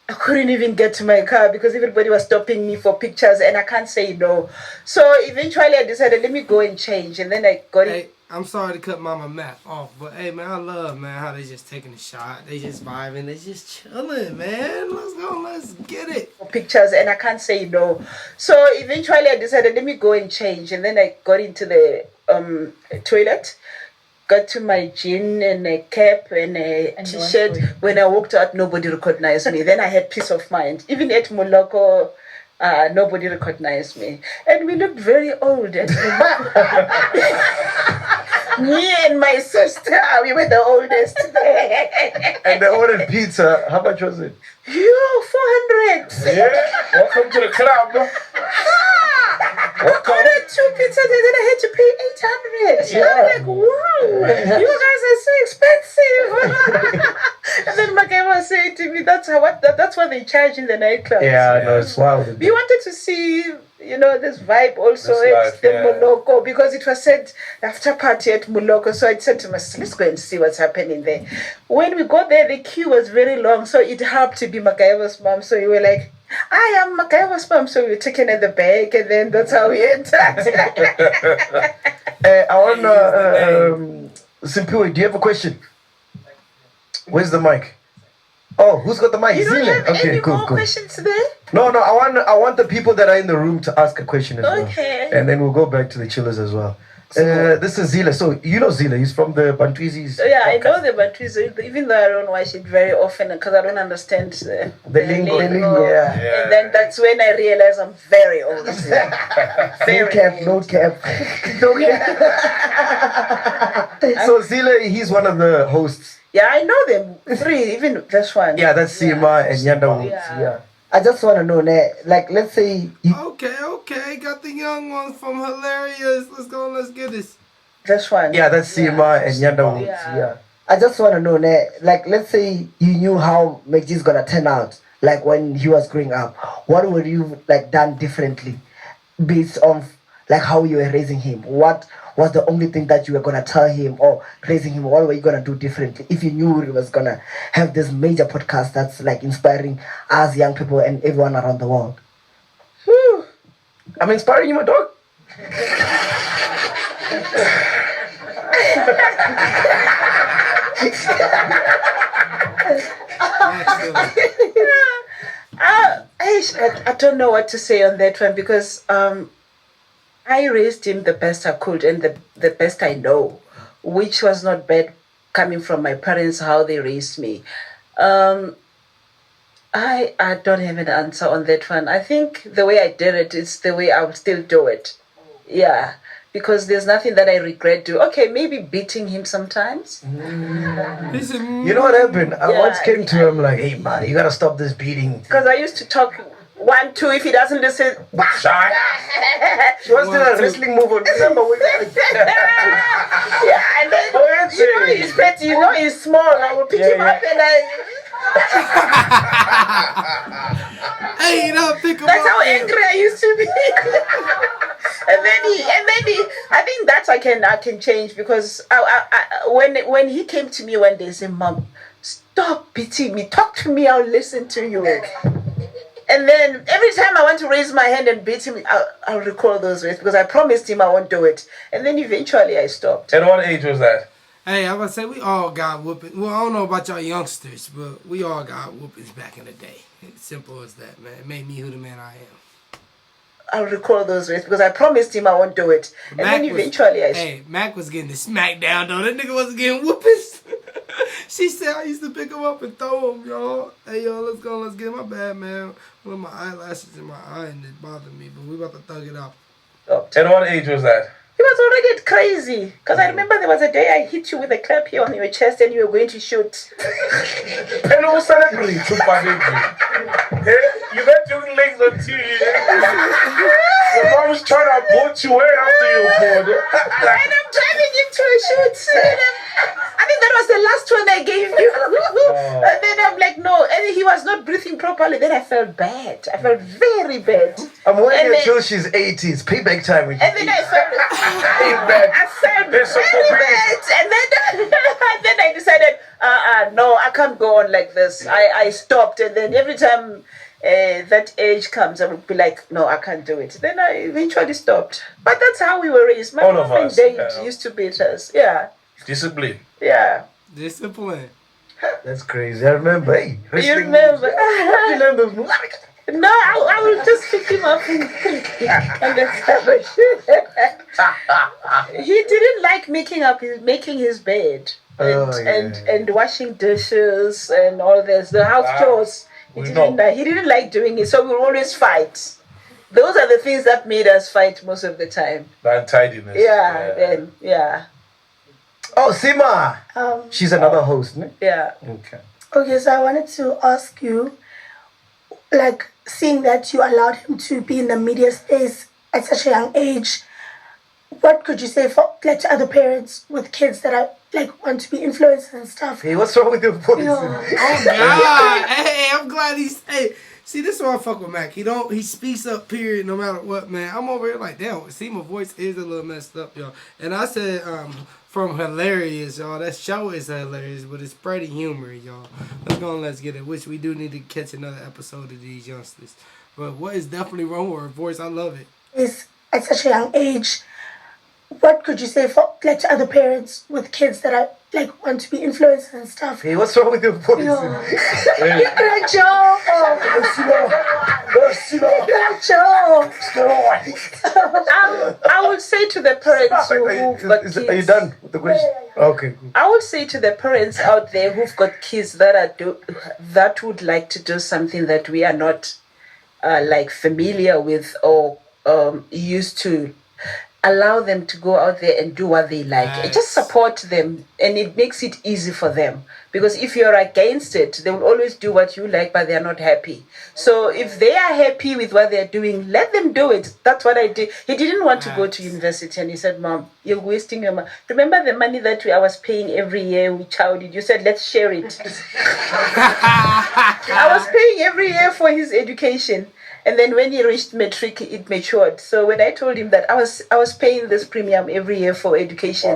I couldn't even get to my car because everybody was stopping me for pictures, and I can't say no. So eventually, I decided, let me go and change, and then I got it. Hey, I'm sorry to cut Mama Mac off, but hey, man, I love, man, how they just taking a shot. They just vibing. They just chilling, man. Let's get it. Pictures, and I can't say no. So eventually I decided, let me go and change, and then I got into the toilet, got to my jean and a cap and a t-shirt. When I walked out, nobody recognized me. Then I had peace of mind. Even at Moloko, nobody recognized me, and we looked very old. Me and my sister, we were the oldest. And they ordered pizza. How much was it? 400. Yeah. Welcome to the club. I ordered 2 pizzas and then I had to pay 800. Yeah. I'm like, wow, you guys are so expensive. And then my guy was saying to me, that's what they charge in the nightclub. Yeah, no, it's wild. We wanted to see, this vibe also This at life, the yeah. Moloko, because it was said after party at Moloko. So I said to myself, let's go and see what's happening there. When we got there, the queue was very long, so it helped to be MacGyver's mom. So we were like, I am MacGyver's mom. So we were taken at the back, and then that's how we entered. I want to, Simpiwe, do you have a question? Where's the mic? Oh, who's got the mic? You don't Zile. have any cool, more cool. questions there? No, I want the people that are in the room to ask a question as Okay. well. And then we'll go back to the chillers as well. This is Zile. So you know Zile, he's from the Bantwizis. Yeah, I know the Bantwis, even though I don't watch it very often because I don't understand the lingo, yeah. And then that's when I realize I'm very old. No Very cap, no old. cap. No cap. So Zile, he's one of the hosts. Yeah, I know them. 3, even this one. Yeah, that's Sima and Yanda Woods. Yeah. I just want to know, like, let's say Okay. Got the young ones from Hilarious. Let's go. Let's get this. This one. yeah, that's Sima and Yanda Woods. Yeah. I just want to know, like, let's say you knew how McG's gonna turn out, like when he was growing up. What would you like done differently, based on like how you were raising him? What was the only thing that you were gonna tell him or raising him? What were you gonna do differently if you knew he was gonna have this major podcast that's like inspiring us young people and everyone around the world? Whew. I'm inspiring you, my dog. I don't know what to say on that one because I raised him the best I could and the best I know, which was not bad coming from my parents, how they raised me. I don't have an answer on that one. I think the way I did it is the way I would still do it. Yeah. Because there's nothing that I regret doing. Okay, maybe beating him sometimes. You know what happened? I once came to him like, hey man, you gotta stop this beating. Because I used to talk 1, 2, if he doesn't listen. Shy. She was doing a wrestling move on remember when Yeah, and then he's petty, he's small. I will pick him up and Hey, pick him that's up. how angry I used to be. And then he, I think that I can change because when he came to me one day, he said, Mom, stop beating me. Talk to me. I'll listen to you. And then every time I want to raise my hand and beat him, I'll recall those words because I promised him I won't do it. And then eventually I stopped. And what age was that? Hey, I'm gonna say we all got whooping. Well, I don't know about y'all youngsters, but we all got whoopings back in the day. It's simple as that, man. It made me who the man I am. I'll recall those words because I promised him I won't do it. And then eventually I stopped. Hey, Mac was getting the smack down though. That nigga wasn't getting whoopings. She said I used to pick him up and throw him, y'all. Hey, y'all, let's get my bad, man. One of my eyelashes in my eye and it bothered me, but we about to thug it out. At what age was that? He was already crazy. Because I remember there was a day I hit you with a clap here on your chest and you were going to shoot. Hello, celebrity. You got doing legs on TV. Your mom's trying to abort you way after you bored. And I'm driving him to a shoot. I think that was the last one I gave you. And then I'm like, no. And he was not breathing properly. Then I felt bad. I felt very bad. I'm waiting until she's 80. It's payback time. And then I felt very bad. And then I decided, no, I can't go on like this. I stopped. And then every time that age comes, I would be like, no, I can't do it. Then I eventually stopped. But that's how we were raised. My All mom of and us, dad used to beat us. Yeah. Discipline. Yeah. Discipline. That's crazy. I remember. Hey, You remember? You remember? No, I will just pick him up and establish. He didn't like making his bed and washing dishes and all this, the house chores. He didn't like doing it, so we would always fight. Those are the things that made us fight most of the time. The untidiness. Yeah. Oh, Sima. She's another host, ne? Yeah. Okay. Okay, so I wanted to ask you, like, seeing that you allowed him to be in the media space at such a young age, what could you say for like to other parents with kids that are like want to be influencers and stuff? Hey, what's wrong with your voice? Oh God! Hey, I'm glad he's. Hey, see, this is why I fuck with Mac. He speaks up. Period. No matter what, man. I'm over here like, damn. See, my voice is a little messed up, y'all. And I said, from hilarious, y'all. That show is hilarious, but it's pretty humor, y'all. Let's get it. Which we do need to catch another episode of these youngsters. But what is definitely wrong with her voice? I love it. Is at such a young age. What could you say for like to other parents with kids that are like want to be influencers and stuff? Hey, what's wrong with your voice? Great job! Great job! I would say to the parents who've got kids. Are you done with the question? Okay. Cool. I would say to the parents out there who've got kids that would like to do something that we are not like familiar with or used to. Allow them to go out there and do what they like. Nice. Just support them, and it makes it easy for them. Because if you're against it, they will always do what you like, but they're not happy. So if they are happy with what they're doing, let them do it. That's what I did. He didn't want to go to university, and he said, "Mom, you're wasting your money. Remember the money that I was paying every year with childhood? You said, let's share it." I was paying every year for his education. And then when he reached matric, it matured. So when I told him that I was paying this premium every year for education,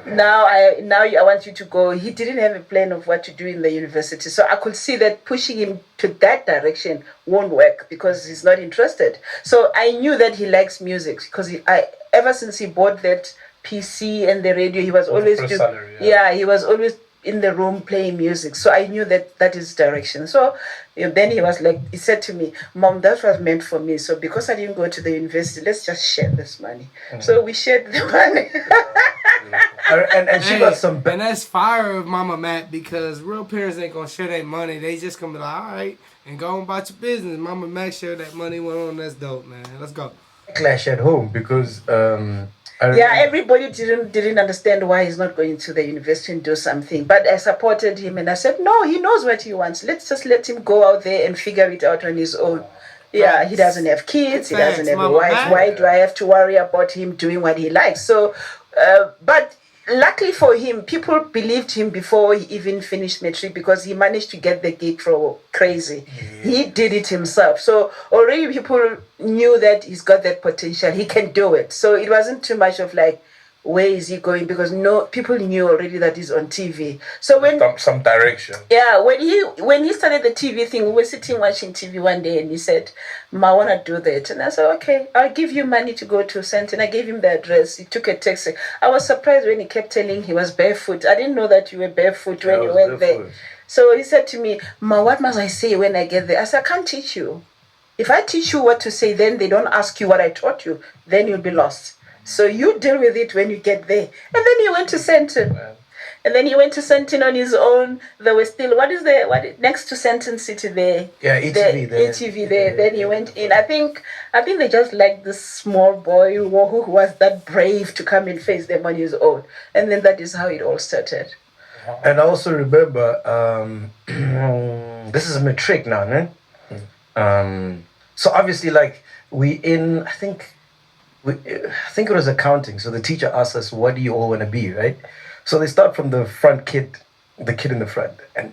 now I want you to go. He didn't have a plan of what to do in the university. So I could see that pushing him to that direction won't work because he's not interested. So I knew that he likes music because ever since he bought that PC and the radio, he was always he was always in the room playing music. So I knew that is direction. So then he was like, he said to me, "Mom, that was meant for me. So because I didn't go to the university, let's just share this money." So we shared the money. and she got some. And that's fire of Mama Matt because real parents ain't gonna share their money. They just gonna be like, all right, and go on about your business. Mama Matt shared that money, went on. That's dope, man. Let's go. Clash at home because everybody didn't understand why he's not going to the university and do something. But I supported him and I said, no, he knows what he wants. Let's just let him go out there and figure it out on his own. Yeah, he doesn't have kids. He doesn't have a wife. Why do I have to worry about him doing what he likes? So, but luckily for him, people believed him before he even finished matric because he managed to get the gig for Crazy. He did it himself. So already people knew that he's got that potential. He can do it. So it wasn't too much of like, where is he going? Because people knew already that he's on TV. So when some direction. Yeah, when he started the TV thing, we were sitting watching TV one day, and he said, "Ma, I want to do that." And I said, "Okay, I'll give you money to go to Center." And I gave him the address. He took a taxi. I was surprised when he kept telling he was barefoot. I didn't know that you were barefoot when you went there. So he said to me, "Ma, what must I say when I get there?" I said, "I can't teach you. If I teach you what to say, then they don't ask you what I taught you. Then you'll be lost. So you deal with it when you get there." And then he went to Center. And then he went to Sentin on his own. There was still, next to Sentin City there? Yeah, ETV there. ETV there. Then he went in. I think they just liked this small boy who was that brave to come and face them on his own. And then that is how it all started. And I also remember, this is a matric now, ne? So obviously, like, I think it was accounting. So the teacher asked us, what do you all want to be, right? So they start from the front kid, the kid in the front. And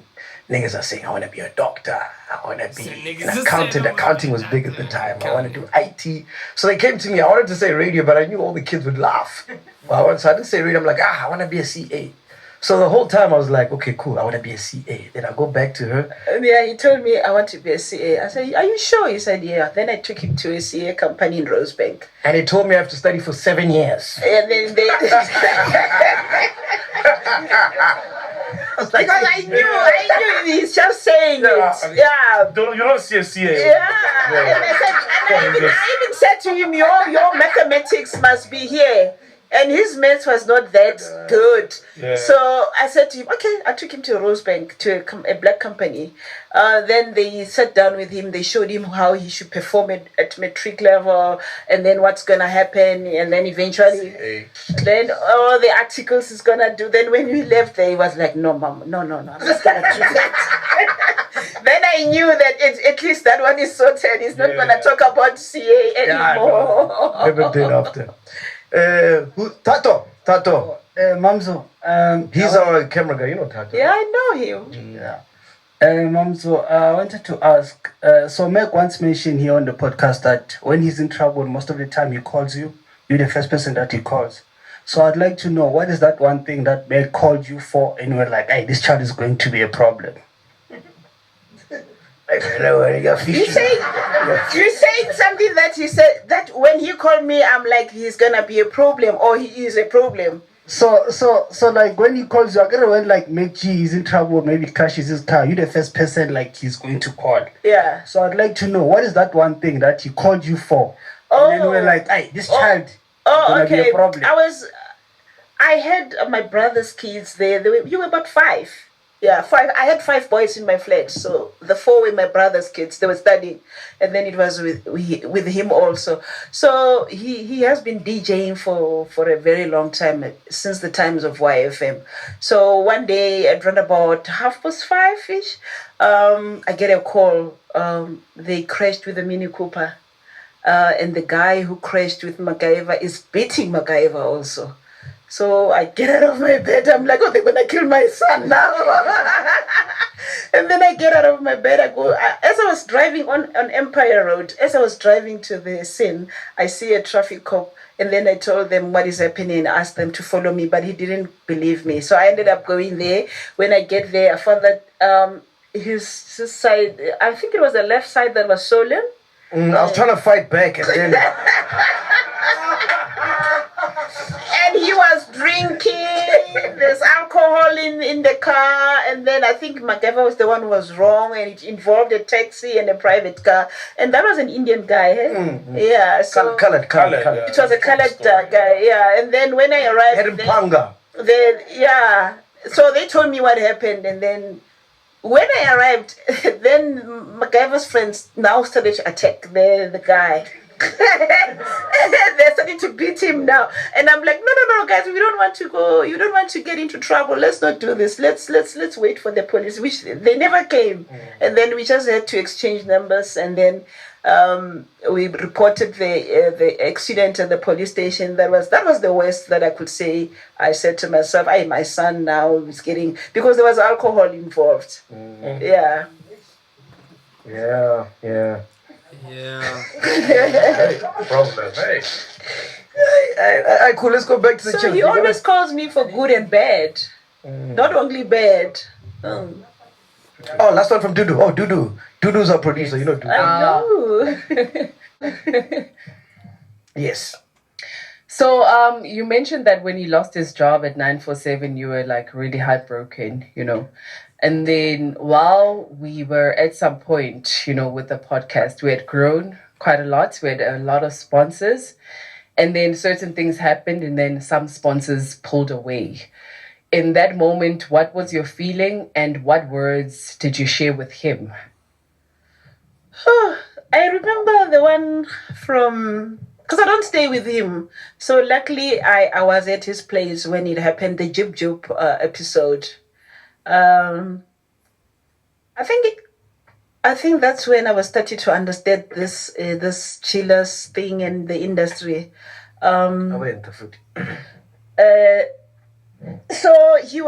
niggas are saying, I want to be a doctor. I want to be an accountant. Accounting was big at the time. I want to do IT. So they came to me. I wanted to say radio, but I knew all the kids would laugh. So I didn't say radio. I'm like, I want to be a CA. So the whole time I was like, okay, cool, I want to be a CA. Then I go back to her. Yeah, he told me I want to be a CA. I said, are you sure? He said, yeah. Then I took him to a CA company in Rosebank. And he told me I have to study for 7 years. And then they... Because I knew he's just saying it. Yeah. You don't see a CA. Yeah. And I even said to him, your mathematics must be here. And his maths was not that good. Yeah. So I said to him, okay, I took him to Rosebank, to a black company. Then they sat down with him. They showed him how he should perform at matric level and then what's going to happen. And then eventually, then all the articles he's going to do. Then when we left there, he was like, no, mom, no, I'm not going to do that. Then I knew that at least that one is sorted. He's not going to talk about CA anymore. Never did after. Tato, Mamzo. he's our camera guy. You know Tato. Yeah, I know him. Yeah. Mamzo, I wanted to ask. So Meg once mentioned here on the podcast that when he's in trouble, most of the time he calls you. You're the first person that he calls. So I'd like to know, what is that one thing that Meg called you for, and you were like, hey, this child is going to be a problem? You're saying something that he said that when he called me, I'm like, he's gonna be a problem, or he is a problem. So like when he calls you, I gotta when like Meg G is in trouble, maybe crashes his car, you're the first person like he's going to call. Yeah. So I'd like to know, what is that one thing that he called you for? And then we're like, hey, this child is gonna be a problem. I had my brother's kids there. You were about 5. Yeah, 5. I had 5 boys in my flat, so the 4 were my brother's kids. They were studying, and then it was with him also. So he has been DJing for a very long time, since the times of YFM. So one day at around about 5:30ish, I get a call. They crashed with a Mini Cooper, and the guy who crashed with MacGyver is beating MacGyver also. So I get out of my bed. I'm like, oh, they're going to kill my son now. And then I get out of my bed. I go, as I was driving on Empire Road, as I was driving to the scene, I see a traffic cop. And then I told them what is happening, asked them to follow me, but he didn't believe me. So I ended up going there. When I get there, I found that his side, I think it was the left side that was stolen. I was trying to fight back, and then... And he was drinking, there's alcohol in the car, and then I think MacGyver was the one who was wrong, and it involved a taxi and a private car, and that was an Indian guy, Yeah, so Colored. it was a colored guy, yeah. And then when I arrived, so they told me what happened, and then when I arrived, then MacGyver's friends now started to attack the guy. They're starting to beat him now, and I'm like, no, guys, we don't want to go. You don't want to get into trouble. Let's not do this. Let's wait for the police, which they never came. And then we just had to exchange numbers, and then we reported the accident at the police station. That was the worst that I could say. I said to myself, my son now is getting, because there was alcohol involved. Yeah. Problem, hey. Cool, let's go back to the So he always calls me for good and bad. Not only bad. Oh, last one from Dudu. Oh, Dudu. Dudu's our producer, you know Dudu. I know. Yes. So you mentioned that when he lost his job at 947, you were like really heartbroken, you know. And then while we were at some point, you know, with the podcast, we had grown quite a lot. We had a lot of sponsors. And then certain things happened, and then some sponsors pulled away. in that moment, what was your feeling and what words did you share with him? Oh, I remember the one from, because I don't stay with him. So luckily I was at his place when it happened, the Jub Jub episode. I think that's when I was starting to understand this chillers thing in the industry. So he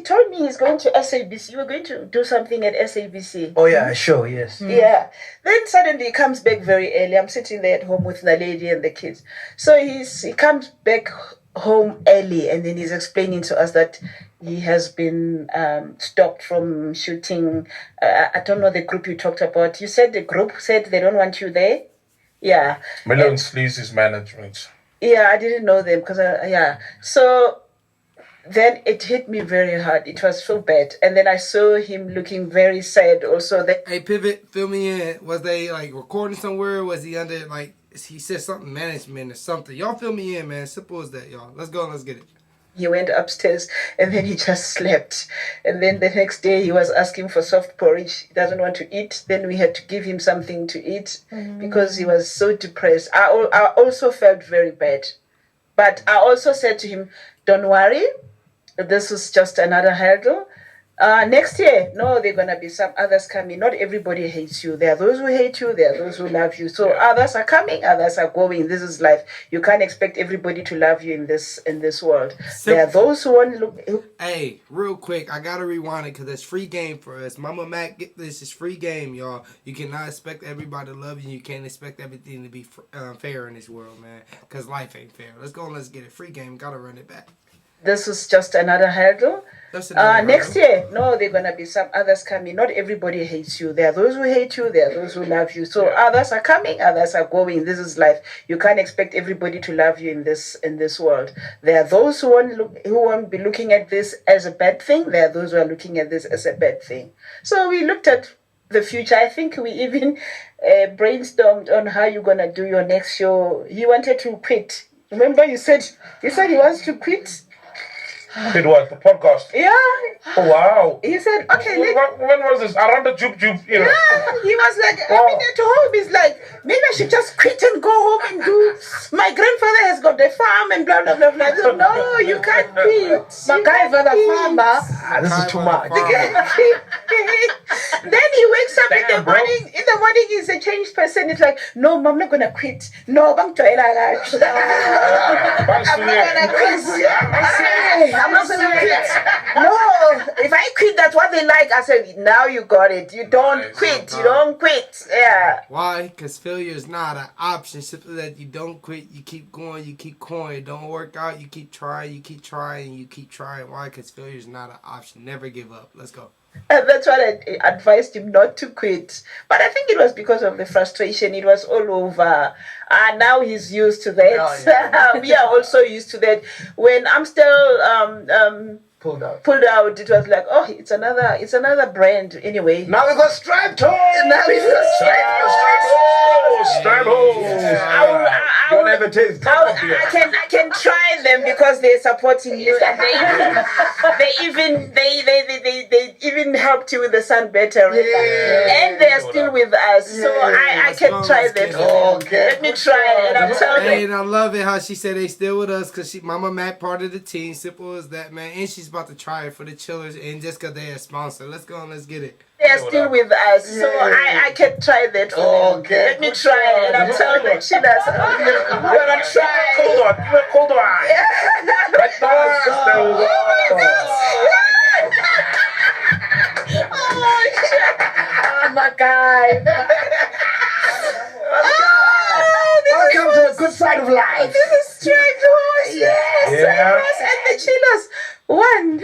told me he's going to SABC. You were going to do something at SABC. Oh yeah, sure, yes. Yeah. Then suddenly he comes back very early. I'm sitting there at home with the lady and the kids. So he comes back home early, and then he's explaining to us that he has been stopped from shooting. I don't know the group you talked about. You said the group said they don't want you there. Yeah. Malone Sleazy's management. Yeah, I didn't know them because So then it hit me very hard. It was so bad. And then I saw him looking very sad also. Hey, Pivot, fill me in. Was they like recording somewhere? Was he under like, he said something management or something? Y'all fill me in, man. Simple as that, y'all. Let's go, let's get it. He went upstairs and then he just slept. And then the next day he was asking for soft porridge. He doesn't want to eat. Then we had to give him something to eat because he was so depressed. I also felt very bad. But I also said to him, don't worry. This is just another hurdle. Next year, no, there are going to be some others coming. Not everybody hates you. There are those who hate you. There are those who love you. So others are coming, others are going. This is life. You can't expect everybody to love you in this world. There are those who want to look. Hey, real quick, I got to rewind it because it's free game for us. Mama Mac, get this. It's free game, y'all. You cannot expect everybody to love you. You can't expect everything to be fair in this world, man, because life ain't fair. Let's go and let's get it. Free game. Got to run it back. This is just another hurdle. Next year, no, there are going to be some others coming. Not everybody hates you. There are those who hate you. There are those who love you. So others are coming, others are going. This is life. You can't expect everybody to love you in this world. There are those who won't be looking at this as a bad thing. There are those who are looking at this as a bad thing. So we looked at the future. I think we even brainstormed on how you're going to do your next show. He wanted to quit. Remember, you said he wants to quit. Did what? The podcast? Yeah. Oh, wow. He said, okay. When was this? Around the Jub Jub, you know? Yeah. He was like, I mean, at home, he's like, maybe I should just quit and go home and do. My grandfather has got the farm and blah, blah, blah, blah. I said, no, you can't quit. MacGyver the farmer. This is too much. Then he wakes up in the morning. In the morning, he's a changed person. It's like, no, I'm not going to quit. No, I'm not going to quit. I'm not going to quit. No, if I quit, that's what they like. I said, now you got it. You don't quit. You don't quit. Yeah. Why? Because failure is not an option. Simply that you don't quit. You keep going. You keep going. It don't work out. You keep trying. You keep trying. You keep trying. Why? Because failure is not an option. Never give up. Let's go. And that's what I advised him not to quit. But I think it was because of the frustration. It was all over. Now he's used to that. Oh, yeah. We are also used to that. When I'm still pulled out, it was like, oh, it's another brand anyway. Now we got Stripe Toes. Now we got Stripe Toes. Don't ever taste. I can try them because they're supporting you, and they even helped you with the sun better, and they're still with us. So I can try them. Okay. Let me try, and I'm telling you. Hey, and I love it how she said they still with us because Mama Mac part of the team. Simple as that, man. And she's about to try it for the chillers, and just because they're a sponsor. Let's go and let's get it. They're still with us, so I can try that for them. Okay. Let me try, and I'm telling you, she does. I'm gonna try. Hold on. Oh shit! Oh my God. Welcome to the good side of life. This is Strike Horse. Yes, Strike Horse and the Chillers. One.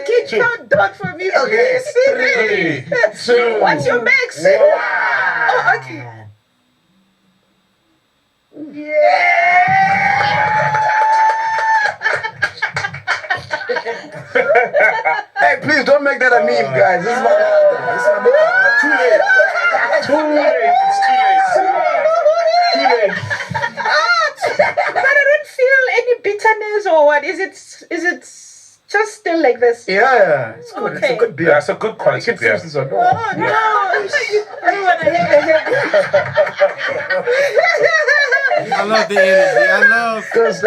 Kid countdown for me, please. 3, 2. What's your max? Oh, okay. Hey, please don't make that a meme, guys. This is my Too late. It's too late. But I don't feel any bitterness or what. Is it just still like this. Yeah, it's good. It's a Okay. good beer. Yeah, it's a good quality Can beer. finish this or no? Oh no! I don't want to hear I love the energy. I love Because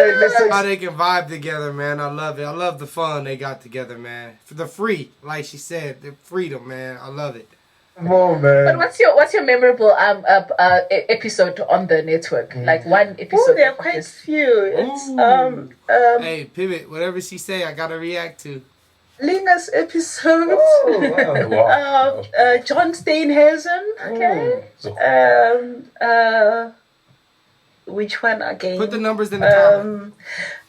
how they can vibe together, man. I love it. I love the fun they got together, man. For the free, like she said, the freedom, man. I love it. come on, But man. what's your memorable episode on the network? Like one episode. Oh, there are quite few. It's Hey, pivot. Whatever she say, I gotta react to. Linga's episode. Oh, wow. Wow. John Steinhazen. Okay. Which one again? Put the numbers in the comment.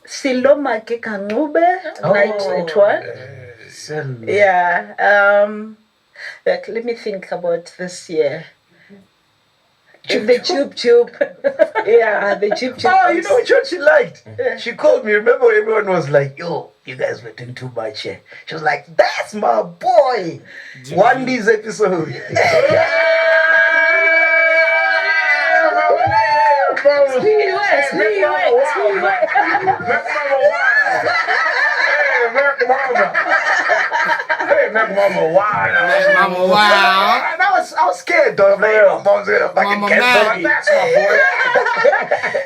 Siloma Kekangube. That one. Sell. Yeah. Like, let me think about this year. The Jube Jube. Yeah, the Jube Jube. Oh, you know which one she liked? She called me. Remember, everyone was like, yo, you guys were doing too much here. She was like, that's my boy. One D's episode. Mama, wow. Mama, wow. And I was scared, though. I'm like, oh, mom's gonna fucking Mama cancel Maggie. me. That's my boy.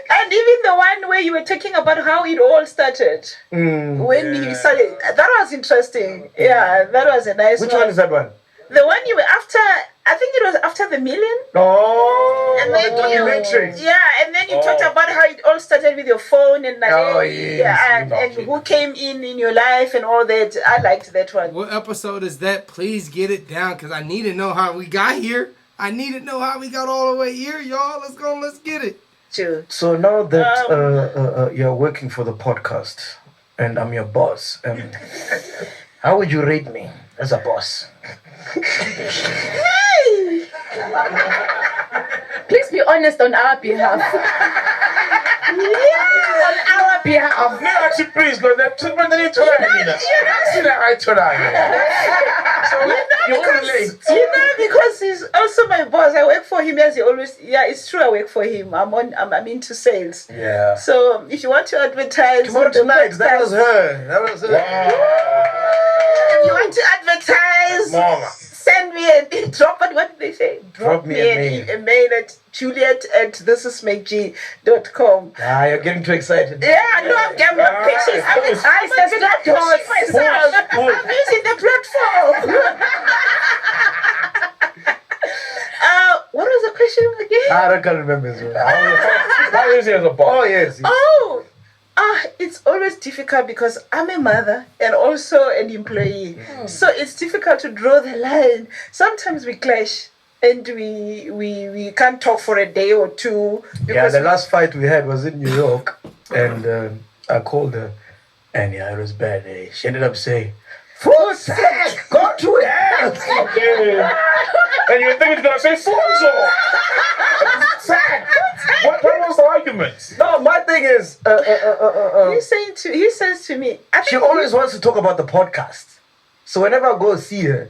And even the one where you were talking about how it all started. When you started, that was interesting. Yeah, that was a nice Which one. one is that one? The one you were after, I think it was after the million. Oh, And the then documentary. Yeah, and then you talked about how it all started with your phone and Oh, yes, yeah, and who came in your life and all that. I liked that one. What episode is that? Please get it down, because I need to know how we got here. I need to know how we got all the way here, y'all. Let's go. Let's get it. Too. So now that you're working for the podcast and I'm your boss, how would you rate me as a boss? Please be honest on our behalf. On our behalf. No, actually, please, because they're too many to that. See that I to that. So you want to late. You know, because he's also my boss. I work for him as he always. Yeah, it's true. I work for him. I'm into sales. Yeah. So if you want to advertise, Tomorrow on the tonight, that was podcast, her. That was her. if you want to advertise, Mama. send me a drop at what did they say? Drop me a a mail at juliet@thisismcg.com. Ah, you're getting too excited. Yeah, I know I'm getting my pictures. I'm using the platform. What was the question again? I can't remember as well. How is he as a boss? Oh, yes. It's always difficult because I'm a mother and also an employee. So it's difficult to draw the line. Sometimes we clash and we can't talk for a day or two. Yeah, Because the last fight we had was in New York, and I called her, and yeah, it was bad. She ended up saying, "Full sack, go to hell." And you think it's going to say Fonzo? What was the argument? No, my thing is, he says to me, I think she always wants to talk about the podcast. So whenever I go see her,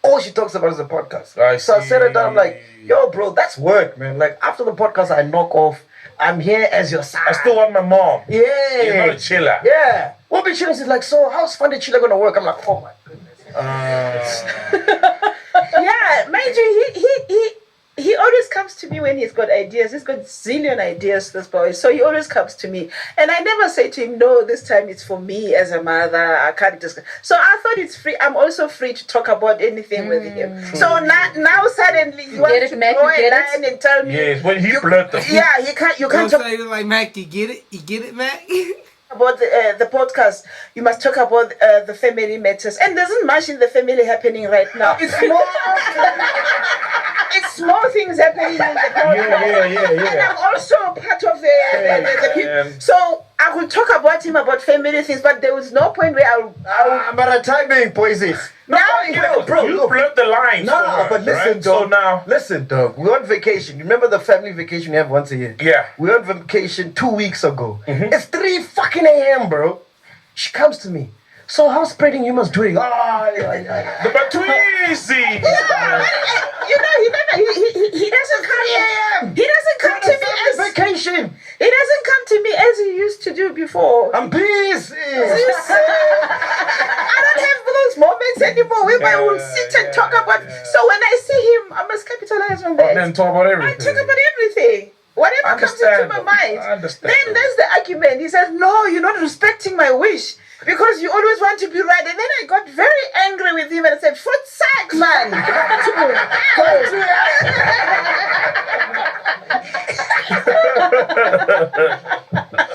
all she talks about is the podcast. I So I set her down, I'm like, see. yo, bro, that's work, man. Like, after the podcast, I knock off. I'm here as your son. I still want my mom. Yeah. You're not a chiller. Yeah. We'll be chilling. She's like, so how's Funny Chiller gonna work? I'm like, oh my goodness. yeah, mind you, he always comes to me when he's got ideas. He's got zillion ideas, this boy. So he always comes to me. And I never say to him, no, this time it's for me as a mother. I can't just... So I thought it's free. I'm also free to talk about anything with him. So now suddenly you want get to it, Mac, draw you a get it? line and tell me... Yes, when he blurred the Yeah, you can't Don't talk say it like Mac. You get it? You get it, Mac? about the podcast. You must talk about the family matters. And there isn't much in the family happening right now. It's more... It's small things happening in the podcast. Yeah. And I'm also part of the people. So I will talk about him about family things, but there was no point where I'll But a timing, poison. now bro, you look. blurred the lines. No, for her, but listen, right? dog. So now, Listen, dog. We're on vacation. Remember the family vacation we have once a year? yeah. We're on vacation 2 weeks ago. It's 3 fucking a.m., bro. She comes to me. So how's spreading humans doing? But too easy. he doesn't come. He doesn't come to me as vacation. he doesn't come to me as he used to do before. I'm busy. You see? more whereby we'll sit and talk about. So when I see him, I must capitalize on that. Then talk about I everything. talk about everything. Whatever comes into my mind. I understand. Then there's the argument. He says, no, you're not respecting my wish because you always want to be right. And then I got very angry with him and I said, "Foot sack, man."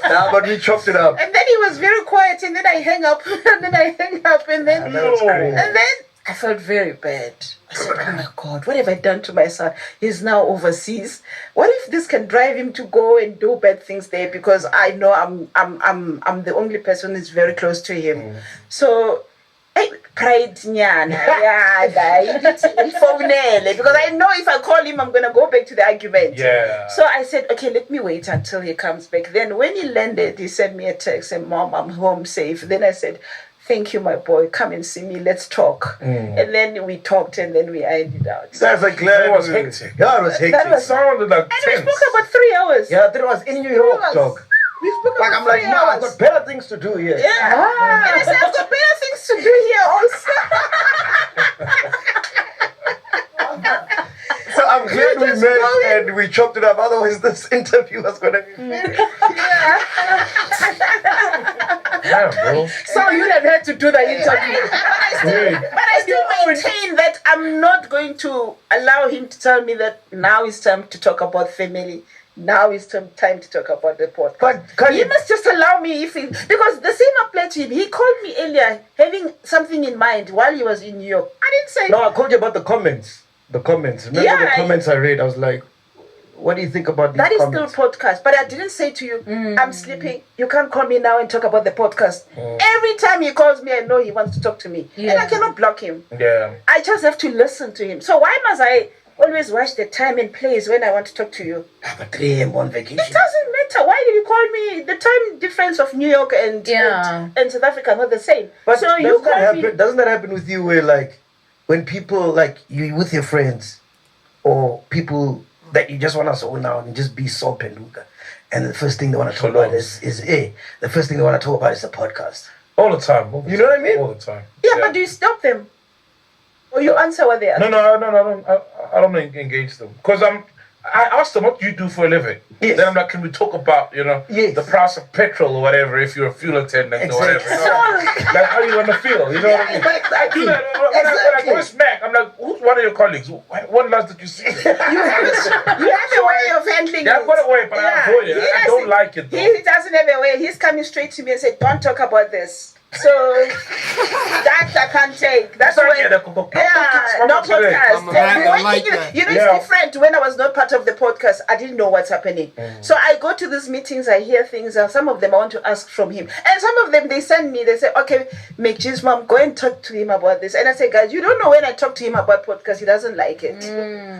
Nah, but we chopped it up. And then he was very quiet and then I hang up and then I hang up and then and then I felt very bad. I said, "Oh my God, what have I done to my son? He's now overseas. What if this can drive him to go and do bad things there? Because I know I'm the only person who's very close to him." So, pride nyana, because I know if I call him, I'm gonna go back to the argument. Yeah. So I said, okay, let me wait until he comes back. Then when he landed, he sent me a text and, "Mom, I'm home safe." Then I said, "Thank you, my boy. Come and see me. Let's talk." And then we talked and then we ironed it out. Sounds like glad It was hectic. Yeah, it was hectic. That was- Sounded like And we tense. spoke about 3 hours. Yeah, that was in New York, Yes. dog. We spoke Like, about I'm like, 3 nah, I've hours. got better things to do here. Yeah. And I said, I've got better things to do here also. So I'm glad we just met going. and we chopped it up. Otherwise, this interview was going to be very... Yeah, bro. So you'd have had to do the interview. But I still maintain that I'm not going to allow him to tell me that now it's time to talk about family. Now it's time to talk about the podcast. But can He you... must just allow me because the same applied to him. He called me earlier having something in mind while he was in New York. I didn't say No, I called you about the comments. The comments. Remember Yeah, the comments I read? I was like, what do you think about these that is comments? still podcast. But I didn't say to you, I'm sleeping. You can't call me now and talk about the podcast. Every time he calls me, I know he wants to talk to me. And I cannot block him. Yeah. I just have to listen to him. So why must I always watch the time and place when I want to talk to you? But 3 a.m. on vacation. It doesn't matter. Why did you call me? The time difference of New York and South Africa are not the same. But so you call me. doesn't that happen with you where, like, when people, like, you with your friends or people that you just want to zone out and just be soap and hookah, and the first thing they want to talk about the first thing they want to talk about is the podcast. All the time. You know what I mean? All the time. Yeah, but do you stop them? Or you answer what they ask? No, I don't engage them. Because I asked them, what do you do for a living? Yes. Then I'm like, can we talk about, Yes. the price of petrol or whatever, if you're a fuel attendant or whatever. Exactly. Like, how you want to feel, you know what I mean? I do that. When I go smack, I'm like, who's one of your colleagues? When last did you see them? You have a way of handling Yeah, it. I've got a way, but I avoid it. I don't like it, though. He doesn't have a way. He's coming straight to me and said, "Don't talk about this." So that I can't take. That's why. Yeah, no podcast. I'm like that. It's different. When I was not part of the podcast, I didn't know what's happening. So I go to these meetings, I hear things, and some of them I want to ask from him. And some of them they send me, they say, "Okay, McG's mom, go and talk to him about this." And I say, "Guys, you don't know when I talk to him about podcast, he doesn't like it."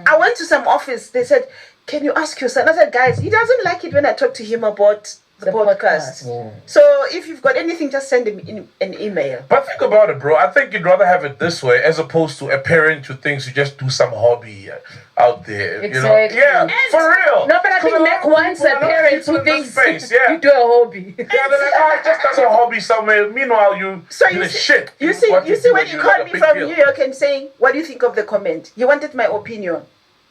I went to some office, they said, "Can you ask your son?" I said, "Guys, he doesn't like it when I talk to him about the podcast. So if you've got anything, just send him in an email." But think about it, bro. I think you'd rather have it this way as opposed to a parent who thinks you just do some hobby out there. Exactly. You know? Yeah, for real. No, but I think Mac wants a parent who thinks you do a hobby. Yeah, they're like, oh, just does a hobby somewhere. Meanwhile, you You see, shit. You see when you called me big from deal. New York and saying, "What do you think of the comment?" He wanted my opinion.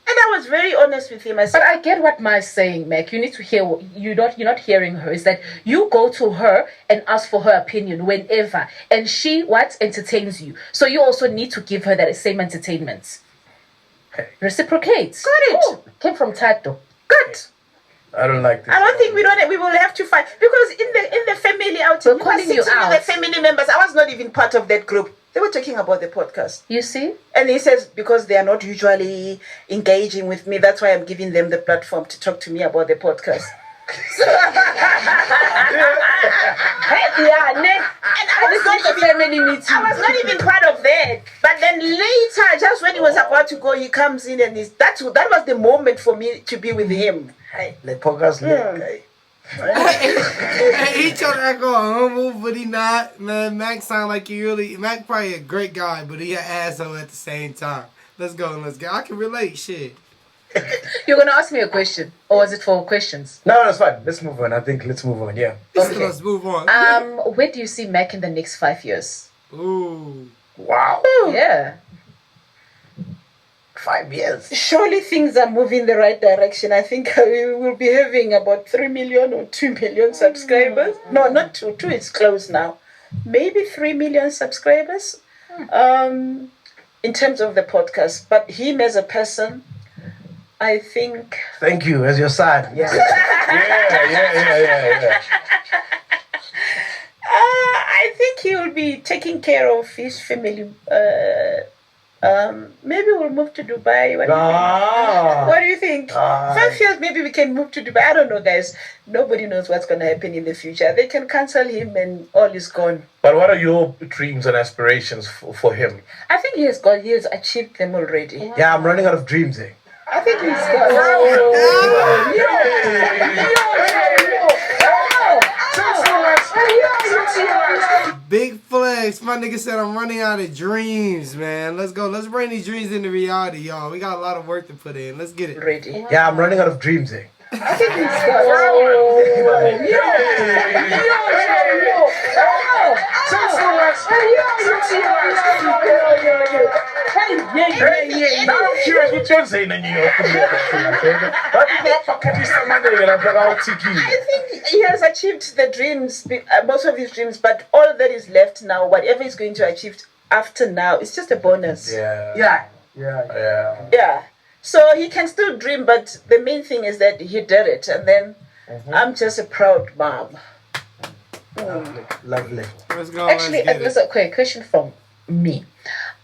And I was very honest with him. I said, But I get what Ma's saying, Mac. You need to hear. You're not hearing her. Is that you go to her and ask for her opinion whenever, and she entertains you. So you also need to give her that same entertainment. Reciprocate. Got it. Oh, came from Tato. "Good." I don't like this. I don't think we will have to fight because in the family outing, We're calling you with out. the family members. I was not even part of that group. They were talking about the podcast. You see? And he says, because they are not usually engaging with me, that's why I'm giving them the platform to talk to me about the podcast. And I was not even family meeting. I was not even part of that. But then later, just when he was about to go, he comes in and that was the moment for me to be with him. The podcast link. He told that girl humble, but he not. Man, Mac sound like Mac probably a great guy, but he an asshole at the same time. Let's go. I can relate, shit. You're gonna ask me a question, or was it for questions? No, that's fine. Let's move on. I think let's move on. Yeah. Okay. Let's move on. Where do you see Mac in the next 5 years? Ooh. Wow. Yeah. 5 years. Surely things are moving in the right direction. I think we will be having about 3 million or 2 million subscribers. No, not 2. 2 is close now. Maybe 3 million subscribers in terms of the podcast. But him as a person, I think... Thank you, as your son. Yeah. I think he will be taking care of his family. Maybe we'll move to Dubai. What do you think? 5 years, maybe we can move to Dubai. I don't know, guys. Nobody knows what's going to happen in the future. They can cancel him and all is gone. But what are your dreams and aspirations for him? I think he has achieved them already. Yeah, I'm running out of dreams, eh? I think he's got... Big flex. My nigga said I'm running out of dreams, man. Let's go. Let's bring these dreams into reality, y'all. We got a lot of work to put in. Let's get it. Ready. Yeah, I'm running out of dreams, eh? I think he's got... Now I'm curious what you're saying. I think he has achieved the dreams, most of his dreams, but all that is left now, whatever he's going to achieve after now, it's just a bonus. Yeah. So he can still dream, but the main thing is that he did it, and then I'm just a proud mom. Lovely. Let's go. Actually, there's a quick question from me.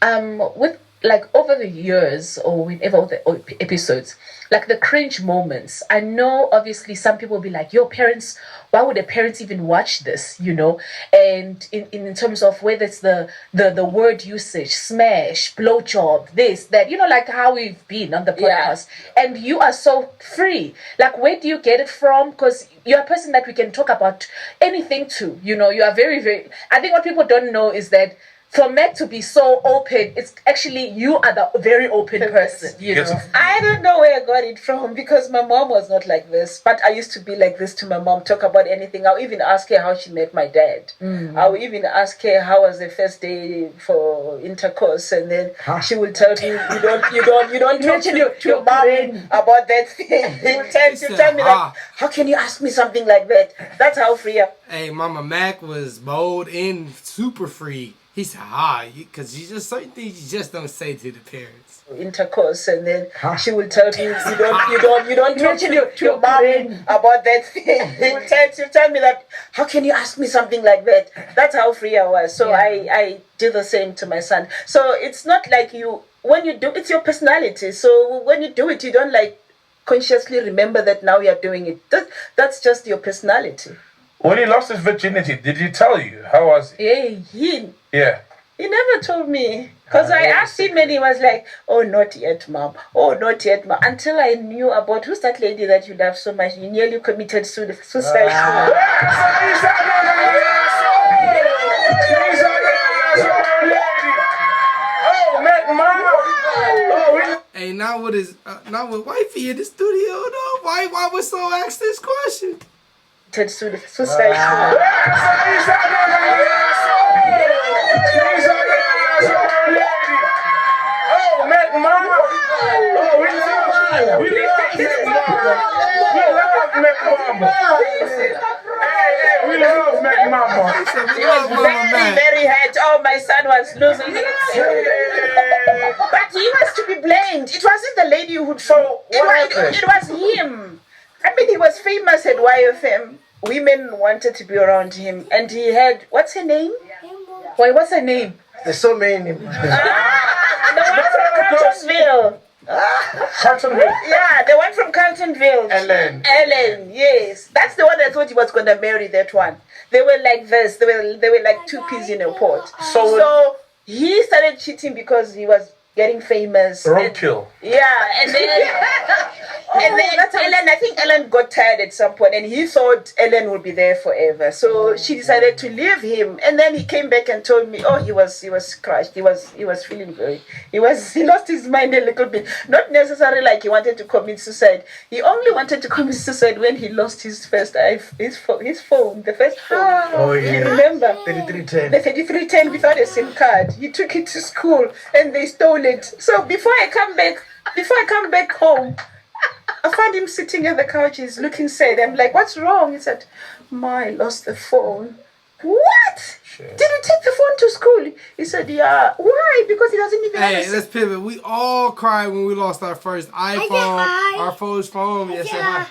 With like over the years or whenever the episodes, like the cringe moments, I know obviously some people will be like, your parents, why would the parents even watch this, you know? And in terms of whether it's the word usage, smash, blowjob, this, that, you know, like how we've been on the podcast. Yeah. And you are so free. Like, where do you get it from? Because you're a person that we can talk about anything to, you know, you are very, very, I think what people don't know is that for Meg to be so open, it's actually you are the very open person, you know. I don't know where I got it from because my mom was not like this. But I used to be like this to my mom, talk about anything. I'll even ask her how she met my dad. I'll even ask her how was the first day for intercourse, and then she will tell me you don't talk to your mom about that thing. She'll tell me like, how can you ask me something like that? That's how free I am. Hey, Mama Mac was bold and super free. He said, because you just certain things you just don't say to the parents. Intercourse, and then she will tell me you don't talk to your mom about that thing. She'll tell me that, how can you ask me something like that? That's how free I was. So I do the same to my son. So it's not like when you do, it's your personality. So when you do it, you don't like consciously remember that now you're doing it. That's just your personality. When he lost his virginity, did he tell you? How was he? Yeah. He never told me. Because I asked him and he was like, oh, not yet, mom. Oh, not yet, mom. Until I knew about, who's that lady that you love so much? You nearly committed suicide. Hey, now with wifey in the studio, though, why was so asked this question? Suicide. We love Mac Mama. He was very, very hurt. Oh, my son was losing it. But he was to be blamed. It wasn't the lady who'd fall. It was him. I mean, he was famous at YFM. Women wanted to be around him. And he had, what's her name? Why, what's her name? There's so many. The one from Carltonville. Carltonville? Yeah, the one from Carltonville. Ellen, yes. That's the one I thought he was going to marry, that one. They were like this. They were like two peas in a pot. So he started cheating because he was getting famous. Roadkill. Yeah, and then Ellen, I think Ellen got tired at some point, and he thought Ellen would be there forever. So she decided to leave him, and then he came back and told me, oh, he was crushed. He was feeling he lost his mind a little bit. Not necessarily like he wanted to commit suicide. He only wanted to commit suicide when he lost his first his phone, the first phone. Oh yeah. You remember? 3310. The 3310 without a SIM card. He took it to school and they stole it. So before I come back home, I found him sitting on the couches looking sad. I'm like, what's wrong? He said, I lost the phone. What? Did you take the phone to school? He said, yeah. Why? Because he doesn't even have Hey, let's pivot. We all cried when we lost our first iPhone, our first phone. Yes, hi.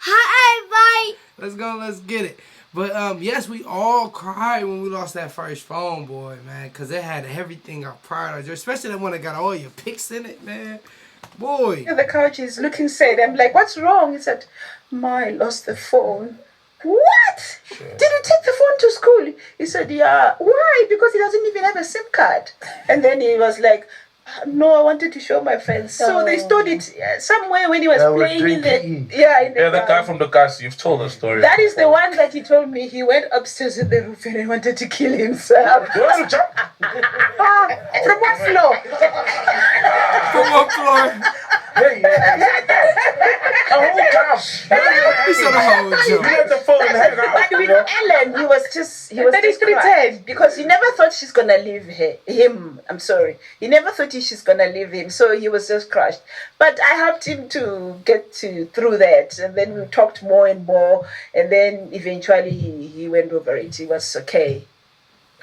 Hi, bye. Let's go. Let's get it. But yes, we all cried when we lost that first phone, boy, man, because it had everything our pride on, especially that one that got all your pics in it, man. Boy. the couch is looking sad. I'm like, what's wrong? He said, I lost the phone. What? Did you take the phone to school? He said, yeah. Why? Because he doesn't even have a SIM card. And then he was like, no, I wanted to show my friends. So they stole it somewhere when he was playing in the The guy from the cast, you've told the story. That is the one that he told me. He went upstairs in the roof and he wanted to kill himself. You want to jump? From what floor? From what floor? A whole house. He said a whole You joke. let the phone hang out. But with Ellen, he was just crushed because he never thought she's gonna leave him. I'm sorry, he never thought she's gonna leave him, so he was just crushed. But I helped him to get through that, and then we talked more and more, and then eventually he went over it. He was okay.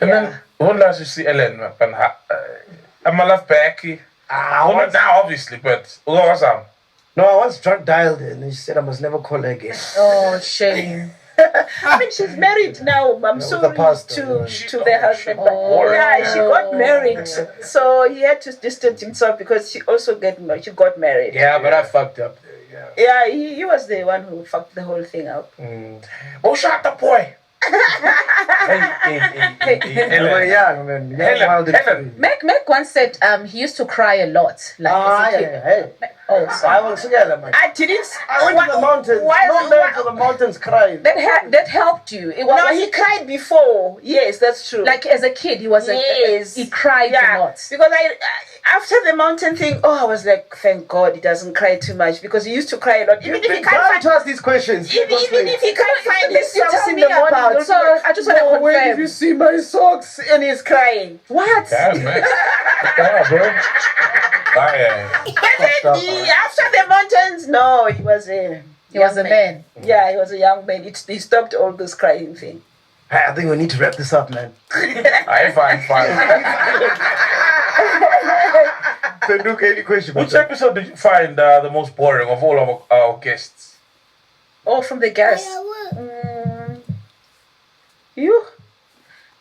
And then when last you see Ellen, I'm a love Becky. Not now, obviously, but what was that? No, I once dialed her and she said I must never call her again. Oh, shame. I mean, she's married now. I'm sorry the pastor, to the husband. She got married, so he had to distance himself because she also got married. Yeah, but I fucked up there. Yeah, he was the one who fucked the whole thing up. Oh, shut the boy. Ellen. Meg once said he used to cry a lot. Like as a kid. Oh, so I was together, man. I didn't. I went to the mountains. Not there to the mountains crying. That helped you. It was, No, he cried before. Yes, that's true. like as a kid, he was he cried a lot. Because after the mountain thing, I was like, thank God he doesn't cry too much because he used to cry a lot. Even if he can't to ask these questions. even if he can't find his You socks tell in me the morning, about. he'll So be like, I just want to "No, where did confirm. you see my socks?" And he's crying. What? Damn, man. Yeah, bro. But then after the mountains, no, he was a man. Yeah, he was a young man. He stopped all this crying thing. I think we need to wrap this up, man. Fine. So, Luke, any question? Which episode did you find the most boring of all of our guests? Oh, from the guests.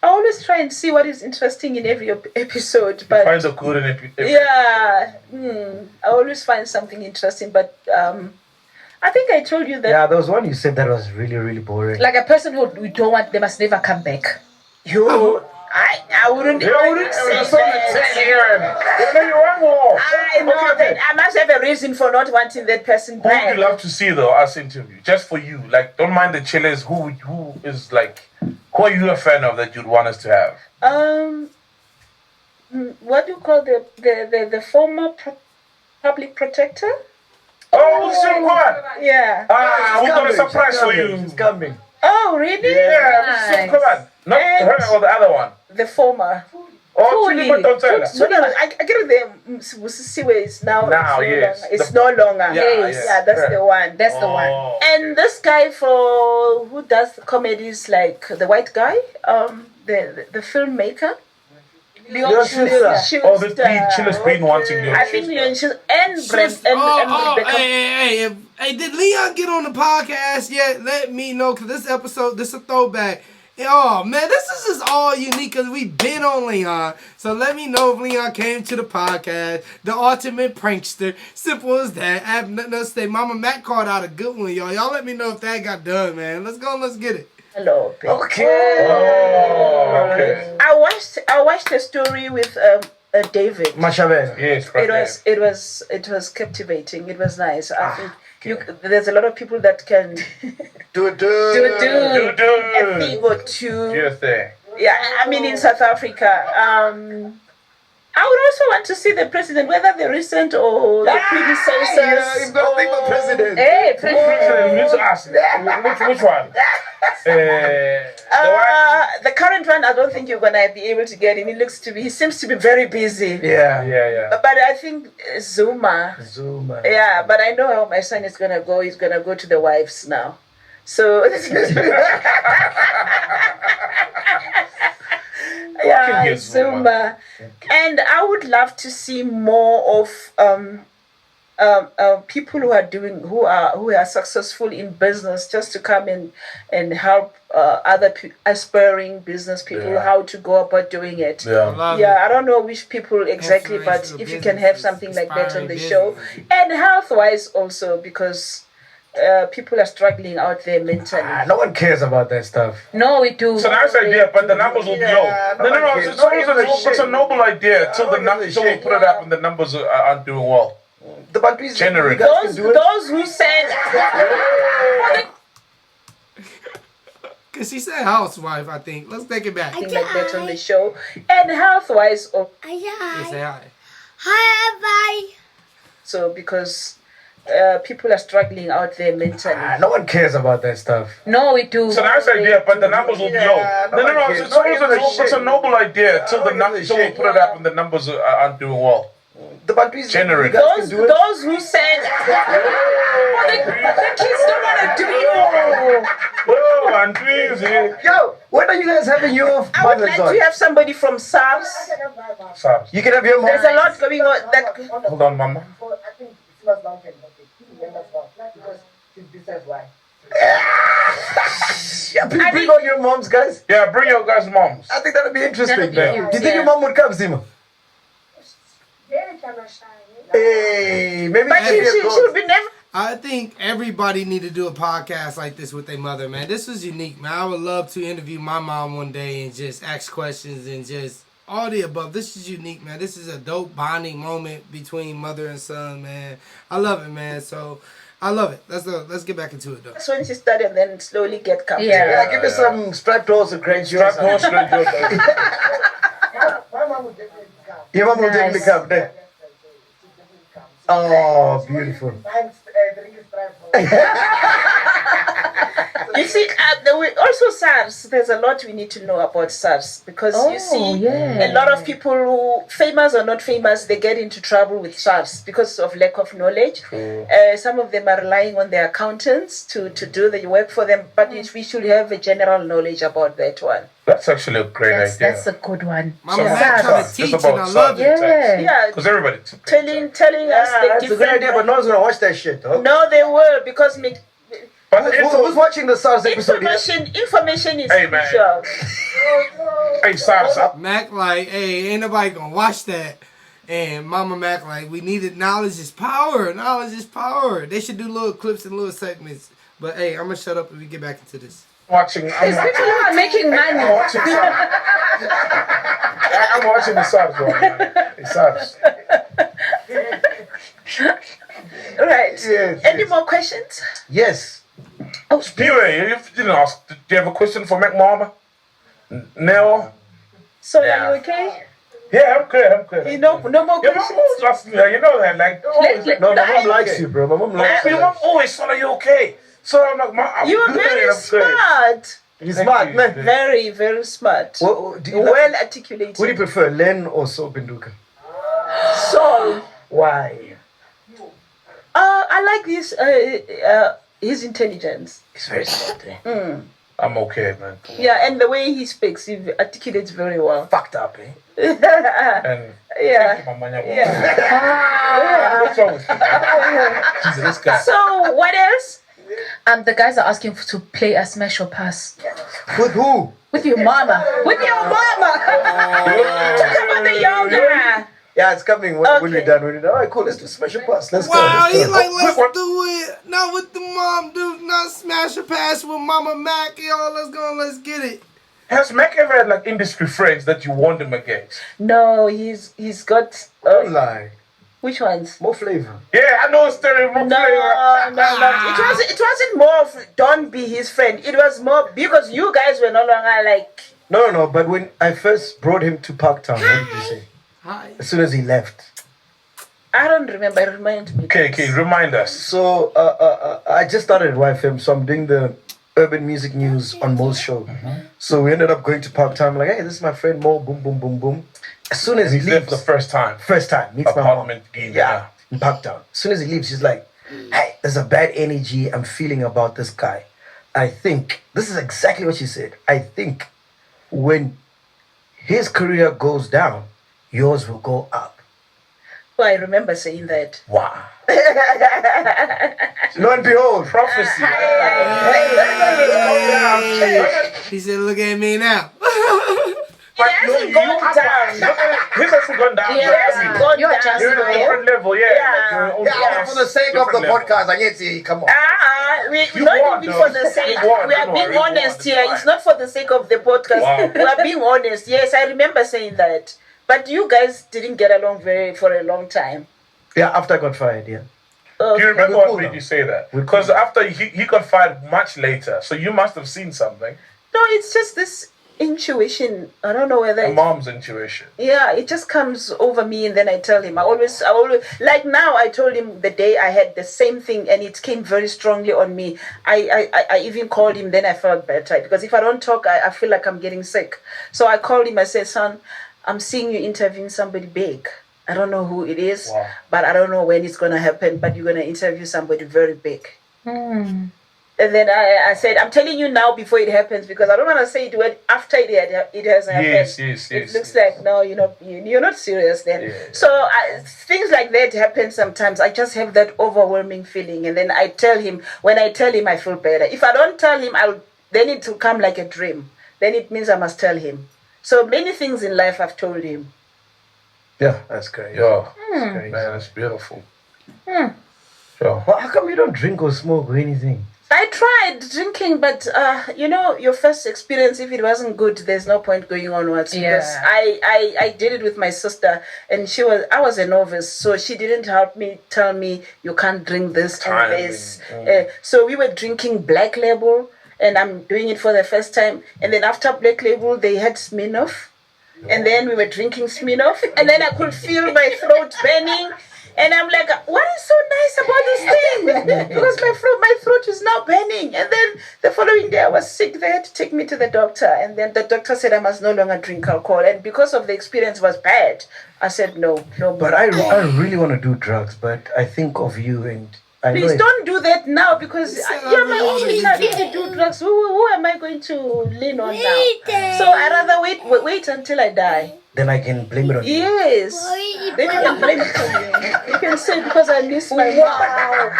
I always try and see what is interesting in every episode, but Find the good in it. I always find something interesting. But I think I told you that. Yeah, there was one you said that was really, really boring. Like a person who we don't want, they must never come back. I wouldn't say that. I know that I must have a reason for not wanting that person Who would back. you love to see though, us interview? Just for you. Like, don't mind the chillers. Who are you a fan of that you'd want us to have? What do you call the former public protector? Oh, same one. Yeah. We've got a surprise for you. It's coming. Oh, really? Yeah, come on. Not her or the other one. The former. Oh, Philippa Tontela. No, I get it. See where it's now. Now, it's no yes. longer. It's no longer. Yeah, That's the one. That's the one. Oh, And this guy who does the comedies, like the white guy, the filmmaker. Leon Schultz. Oh, the chillers been wanting you. I think Leon Schultz and Brent and Rebecca. Hey, did Leon get on the podcast yet? Let me know, because this episode, this is a throwback. Oh, man, this is just all unique because we've been on Leon. So let me know if Leon came to the podcast. The ultimate prankster. Simple as that. I have nothing else to say. Mama Mac called out a good one, y'all. Y'all let me know if that got done, man. Let's go and let's get it. Hello. Okay. Oh, okay. I watched a story with David. Mashavela. Yes, right It was captivating. It was nice. I think there's a lot of people that can Do. a thing or two. Yes, there. Yeah, I mean in South Africa. I would also want to see the president, whether the recent or the predecessors. Yeah, you've got to think of president. Hey, President, you need to ask. Which one? The current one, I don't think you're gonna be able to get him. He seems to be very busy. Yeah. But I think Zuma. Yeah, but I know how my son is gonna go. He's gonna go to the wives now. So yeah, Zuma. And I would love to see more of people who are successful in business, just to come in and help other aspiring business people how to go about doing it. I don't know which people exactly, but if you can have something like that on the show, and health-wise also, because people are struggling out there mentally. No one cares about that stuff. No, we do. It's a nice idea, but the numbers will be low. No. It's a noble idea till we put it up and the numbers aren't doing well. The Bantuis Generate. Those who said. Cause she said housewife, I think. Let's take it back. Like that on the show, and health-wise, Say hi. Hi, bye. so because people are struggling out there mentally. No one cares about that stuff. No, we do. It's a nice idea, but the numbers will be low. No. It's a noble idea till we put it up and the numbers aren't doing well. The Bantuis Generate. Those who said the kids don't want to do it. Yo, when are you guys having your I would like to have somebody from SARS. You can have your mom. There's a lot going on. Hold on, Mama. Yeah, bring on your moms, guys. Yeah, bring your guys' moms. I think that'll be interesting. That'll be cute, Do you think your mom would come, Zima? Hey, maybe But she'll be never. I think everybody need to do a podcast like this with their mother, man. This was unique, man. I would love to interview my mom one day and just ask questions and just all the above. This is unique, man. This is a dope bonding moment between mother and son, man. I love it, man. So I love it. Let's get back into it, though. That's when she started, and then slowly get comfortable. Yeah, give me some striped horse and great shoes. Strap horse, Your mom will definitely come there. Oh, beautiful. You see, also SARS, there's a lot we need to know about SARS, because you see, a lot of people who, famous or not famous, they get into trouble with SARS because of lack of knowledge. Some of them are relying on their accountants to do the work for them, but we should have a general knowledge about that one. That's actually a great idea. That's a good one. Mama Mac trying to teach, and I love it. Yeah, because everybody telling us the That's a good different. idea, but no one's gonna watch that shit, though. No, they will, because Who's watching the SARS episode? information is Hey, man. crucial. Hey, SARS. Mac like, hey, ain't nobody gonna watch that. And Mama Mac like, we needed knowledge is power. Knowledge is power. They should do little clips and little segments. But hey, I'm gonna shut up and we get back into this. People are making money. I'm watching the SARS one. The SARS. Right. Yes, Any more questions? Yes. Anyway, you didn't ask. Do you have a question for Mac Mama? Nell? So are you okay? Yeah, I'm good. You know, no more Your mom questions. always asks me that. You know that, like. No, my mom likes you, bro. My mom likes Your you. mom always said, "Are you okay?" So I'm like, "Mom, I'm You're good, very I'm good." smart. He's smart, man. Very, very smart. Do you Well articulated. What do you prefer, Len or Sobinduka? So, Why? I like his intelligence. He's very smart, eh? I'm okay, man. Yeah, and the way he speaks, he articulates very well. Fucked up, eh? And Yeah. Mama, Yeah. what's wrong with you? Jesus, this guy. So, what else? The guys are asking to play a smash or pass With who? with your mama. With your mama. Talk about the yoga. Yeah, it's coming when we're done. All right, cool. Let's do smash and pass. Let's go. Wow, Let's he's go. like, let's do it. Not with the mom, dude. Not smash or pass with Mama Mac. Y'all, let's go and let's get it. Has Mac ever had like industry friends that you warned him against? No, he's got Don't lie. which ones? More flavor. Yeah, I know story. No. It wasn't more of don't be his friend. It was more because you guys were no longer like. No. But when I first brought him to Parktown, what did you say? Hi. As soon as he left. I don't remember. Remind me. Okay, remind us. So I just started at YFM, so I'm doing the urban music news on Mo's show. So we ended up going to Parktown. I'm like, hey, this is my friend Mo. Boom, boom, boom, boom. As soon as he He's there leaves, for the first time. meets my mom. Apartment game, Yeah, in Parktown. As soon as he leaves, he's like, hey, there's a bad energy I'm feeling about this guy. I think this is exactly what she said. I think when his career goes down, yours will go up. Oh, I remember saying that. Wow. Lo and behold, Prophecy. He said, look at me now. It hasn't gone down. His hasn't gone down. It hasn't gone You're down. just You're at a different level, yeah. Like you're on yeah, for the sake of the podcast, I get to come on. You Not won, even though. for the sake. You won, We are don't being worry, you won, honest it's here. fine. It's not for the sake of the podcast. Wow. We are being honest. Yes, I remember saying that. But you guys didn't get along for a long time. Yeah, after I got fired, yeah. Oh, Do you remember We're what cool made now. you say that? We're Because cool. after he got fired much later, so you must have seen something. no, it's just this intuition. I don't know whether A it's, mom's intuition. yeah, it just comes over me and then I tell him. I always like now I told him the day I had the same thing and it came very strongly on me. I even called him, then I felt better because if I don't talk, I feel like I'm getting sick. So I called him, I said, son, I'm seeing you interviewing somebody big. I don't know who it is, Wow. but I don't know when it's gonna happen, but you're gonna interview somebody very big. And then I said, I'm telling you now before it happens because I don't want to say it when after it has happened. Yes. It looks like no, you're not serious then. Yeah. So things like that happen sometimes. I just have that overwhelming feeling, and then I tell him. When I tell him, I feel better. If I don't tell him, then it will come like a dream. Then it means I must tell him. So many things in life I've told him. Yeah, that's great. Yo, That's great. man, that's beautiful. Yo. Well, how come you don't drink or smoke or anything? I tried drinking, but your first experience, if it wasn't good, there's no point going onwards. Because Yeah. I did it with my sister, and I was a novice, so she didn't help me, tell me you can't drink this and this. So we were drinking Black Label, and I'm doing it for the first time. And then after Black Label, they had Smirnoff, and then we were drinking Smirnoff, and then I could feel my throat burning. And I'm like, what is so nice about this thing? Because my throat is now burning. And then the following day I was sick. They had to take me to the doctor. And then the doctor said I must no longer drink alcohol. And because of the experience was bad, I said no more. But I really want to do drugs, but I think of you and I Please know don't do that now because you're my I only child to do drugs. Who am I going to lean on now? So I rather wait until I die. then I can blame it on you. Yes. Then you can blame it on me. You can say because I miss my mom.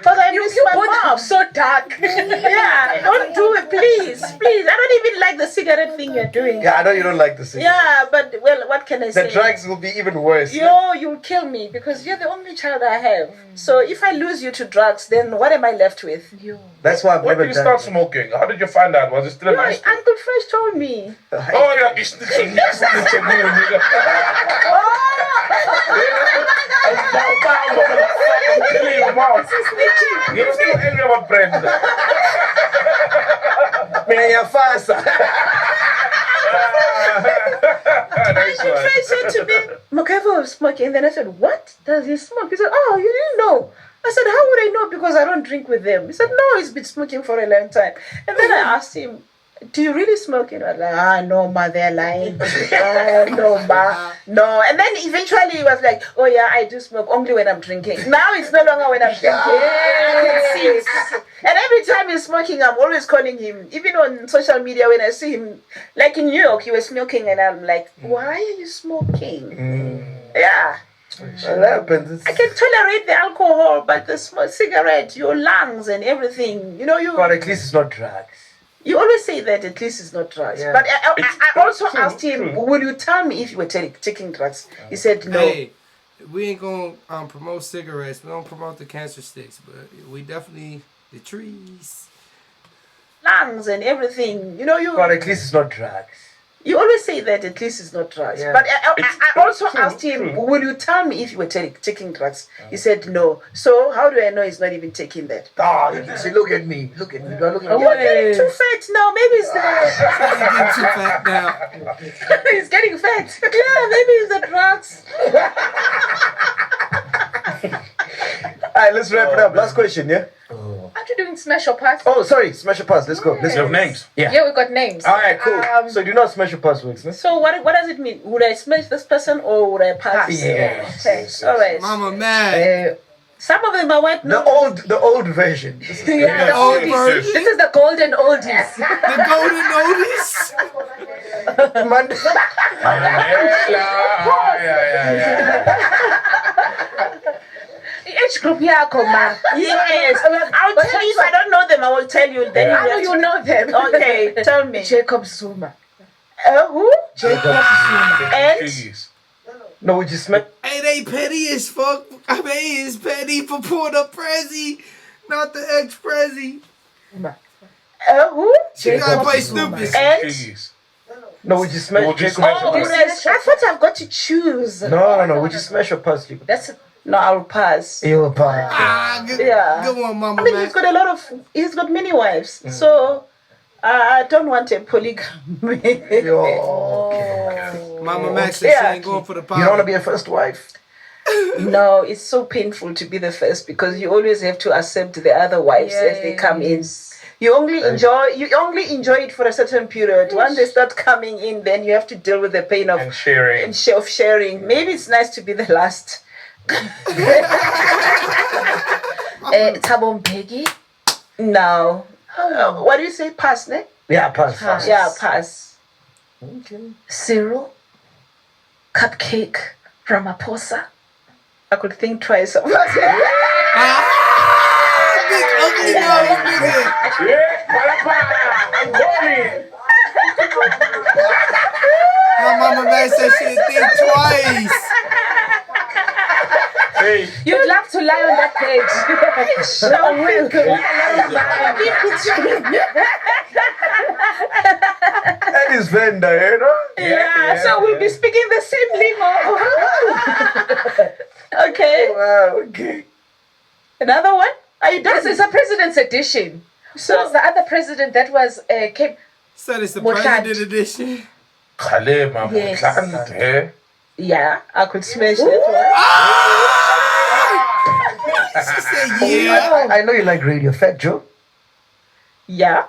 Because I miss my mom. So dark. Yeah, don't do it, please. Please. I don't even like the cigarette thing you're doing. Yeah, I know you don't like the cigarette. Yeah, but well, what can I say? The drugs will be even worse. You'll kill me because you're the only child I have. So if I lose you to drugs, then what am I left with? That's why I've When never did you done start smoking? How did you find out? Was it still a Your nice? Uncle Fresh told me. Oh yeah, you snitching, you snitching, you nigga. I'm killing your mouth. You're still angry about Brenda. Man, you're fast. Nice Uncle one. Fresh said to me, Mokeva was smoking. And then I said, what does he smoke? He said, oh, you didn't know. I said, how would I know? Because I don't drink with them. He said, no, he's been smoking for a long time. And then I asked him, do you really smoke? And I was like, no, ma, they're lying. No, ma, no. And then eventually he was like, oh yeah, I do smoke only when I'm drinking. Now it's no longer when I'm drinking. I can see it. And every time he's smoking, I'm always calling him. Even on social media, when I see him, like in New York, he was smoking, and I'm like, why are you smoking? Yeah. What happens? I can tolerate the alcohol, but the cigarette, your lungs and everything, But at least it's not drugs. you always say that at least it's not drugs. Yeah. But I also true, asked him, true. will you tell me if you were taking drugs? He said no. Hey, we ain't gonna promote cigarettes. We don't promote the cancer sticks, but we definitely the trees. lungs and everything. You know, But at least it's not drugs. you always say that at least it's not drugs. Yeah. But I also true, asked him, true. will you tell me if you were taking drugs? He said no. So how do I know he's not even taking that? Ah, you see, look at me. Look at me. Do I look like You're getting too fat now. Maybe it's the... You get too fat now. He's getting fat. Yeah, maybe it's the drugs. All right, let's wrap it up. Last question, yeah? Aren't you doing smash or pass? Oh, sorry. Smash or pass. Let's go. Let's You go. have names. Yeah, we got names. All right, cool. So do not smash or pass works, no? So what does it mean? Would I smash this person or would I pass? Yes. Okay. All right. Mama mad. Some of them are white. The old version. This is- Yeah, the old oldies. version. This is the golden oldies. The golden oldies. Monday. Age group yakho man. Yes. I'll tell you if I don't know them. I will tell you. Then I know you know them. Okay, tell me. Jacob Zuma. Who? And Jeez. No, we just smash. Hey, they petty as fuck. I mean, it's petty for poor the Prezi, not the ex-Prezi. who? She gotta play stupid. And Jeez. No, we just smash. We'll just Jacob. smash oh, it. I thought I've got to choose. No. We just smash or pass. Jacob. That's No, I'll pass. You'll pass. Ah, good, Yeah. good one, Mama I mean, man. he's got many wives, so I don't want a polygamy. Yo. Mama Max said she Yeah. ain't going for the You don't want to power. be a first wife? No, it's so painful to be the first because you always have to accept the other wives as they come in. You only enjoy it for a certain period. Once they start coming in, then you have to deal with the pain of And sharing. of sharing. Maybe it's nice to be the last. Thabo Mbeki. No. What do you say? Pass, ne? Yeah, pass. Yeah, pass. Cyril. Cupcake Ramaphosa. I could think twice. Big ugly nose, nigga. I'm going. My Mama Max said she'd think twice. Hey. You'd love to lie on that page. Sure will. That is Venda, you know? Yeah, so we'll be speaking the same lingo. Okay. Wow, okay. Another one? Are you done? This is a president's edition. So So was the other president that was came? Said it's the Motlanthe. president edition. Khaled, my Yes. Motlanthe. yeah, I could smash that one. She said, yeah. I know you like radio. Fat Joe. Yeah.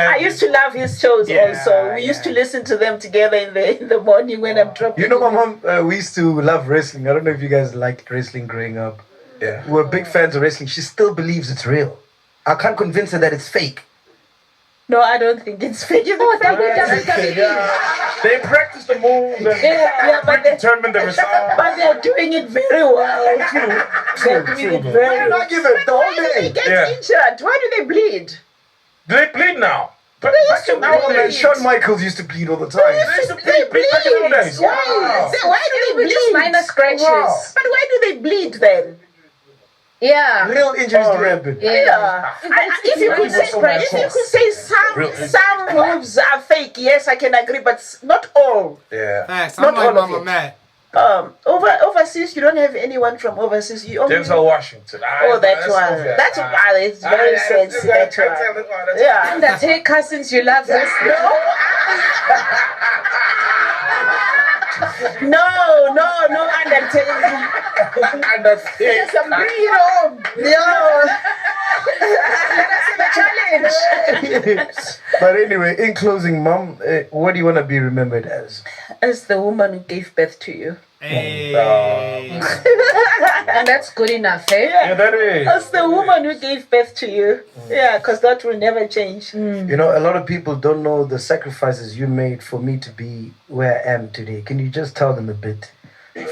I used to love his shows also. We used to listen to them together in the morning when I'm dropping. You know, my mom, we used to love wrestling. I don't know if you guys liked wrestling growing up. Yeah. We were big fans of wrestling. She still believes it's real. I can't convince her that it's fake. No, I don't think it's fake. Oh, WWE. They practice the moves and but they- determine the result. But they're doing it very well. They're doing it Why very did well. I give it the whole Why do they day? get Yeah. injured? Why do they bleed? Do they bleed now? But used back to in bleed. Oh, man, nowadays. Shawn Michaels used to bleed all the time. They bleed. back in nowadays. Why? Wow. Why do they With just bleed? minor scratches. Wow. But why do they bleed then? Yeah. Real injuries do happen. Yeah. If you could say some moves are fake, yes, I can agree, but not all. Yeah. Facts. Not I'm like all of Mama it. Matt. Overseas, you don't have anyone from overseas. You only Denzel Washington. Oh, that one. That's it's very fancy. That one. Yeah. Undertaker, since you love wrestling. No, Undertaker. But anyway, in closing, Mom, what do you want to be remembered as? As the woman who gave birth to you. Hey. And that's good enough, eh? Yeah, that is. As the woman who gave birth to you. Yeah, because that will never change. You know, a lot of people don't know the sacrifices you made for me to be where I am today. Can you just tell them a bit?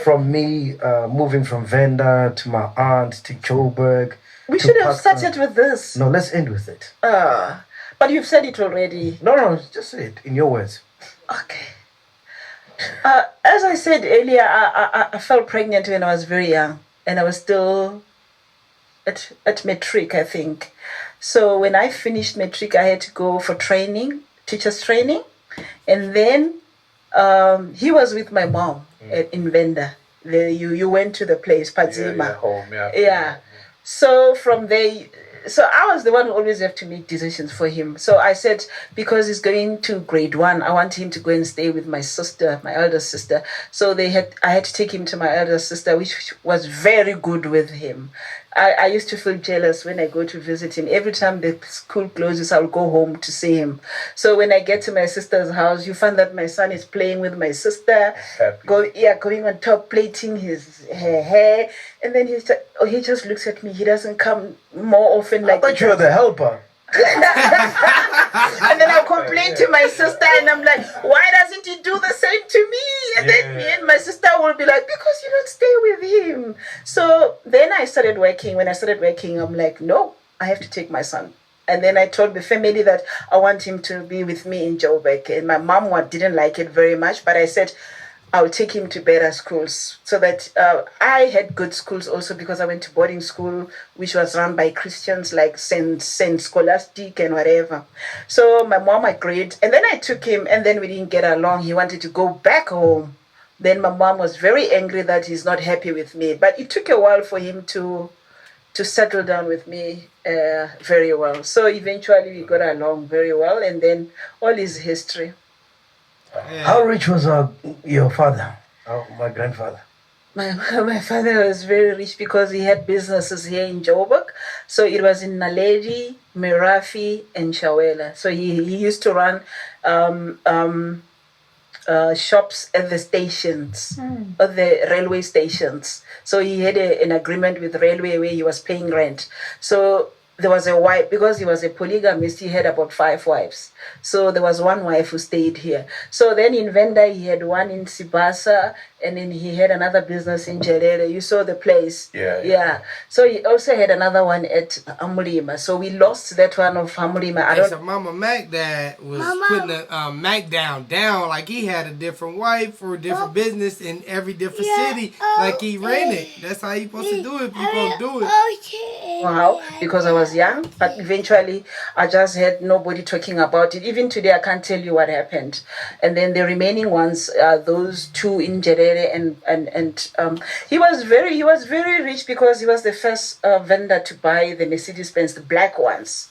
From me moving from Venda to my aunt to Joburg. We to should have Pakistan. started with this. No, let's end with it. But you've said it already. No, just say it in your words. Okay. As I said earlier, I fell pregnant when I was very young, and I was still at matric, I think. So when I finished matric, I had to go for training, teachers training, and then he was with my mom in Venda. You went to the place, Padzima. Home, Yeah. So from there, so I was the one who always have to make decisions for him. So I said, because he's going to grade 1, I want him to go and stay with my sister, my elder sister. So I had to take him to my elder sister, which was very good with him. I used to feel jealous when I go to visit him. Every time the school closes, I'll go home to see him. So when I get to my sister's house, you find that my son is playing with my sister, going on top, plaiting his hair. And then he just looks at me. He doesn't come more often. I thought you were the helper. And then I'll complain to my sister, and I'm like, why doesn't he do the same to me? And then me and my sister will be like, because you don't stay with him. So then I started working. When I started working, I'm like, no, I have to take my son. And then I told the family that I want him to be with me in Joburg. And my mom didn't like it very much, but I said, I'll take him to better schools, so that I had good schools also, because I went to boarding school, which was run by Christians, like Saint Scholastic and whatever. So my mom agreed, and then I took him, and then we didn't get along. He wanted to go back home. Then my mom was very angry that he's not happy with me. But it took a while for him to settle down with me very well. So eventually we got along very well, and then all is history. Yeah. How rich was your father? My grandfather? My father was very rich because he had businesses here in Joburg. So it was in Naledi, Merafi, and Chawela. So he used to run shops at the stations, at the railway stations. So he had an agreement with railway where he was paying rent. So there was a wife, because he was a polygamist, he had about 5 wives. So there was one wife who stayed here. So then in Venda, he had one in Sibasa, and then he had another business in Jerere. You saw the place. Yeah. So he also had another one at Amulima. So we lost that one of Amulima. So Mama Mac Dad was putting the Mac down, like he had a different wife for a different business in every different city, like he ran it. That's how you supposed to do it if you supposed to do it. Wow, because I was young, but eventually I just had nobody talking about it. Even today, I can't tell you what happened. And then the remaining ones are those 2 in Jerere, and he was very rich because he was the first vendor to buy the Mercedes-Benz, the black ones.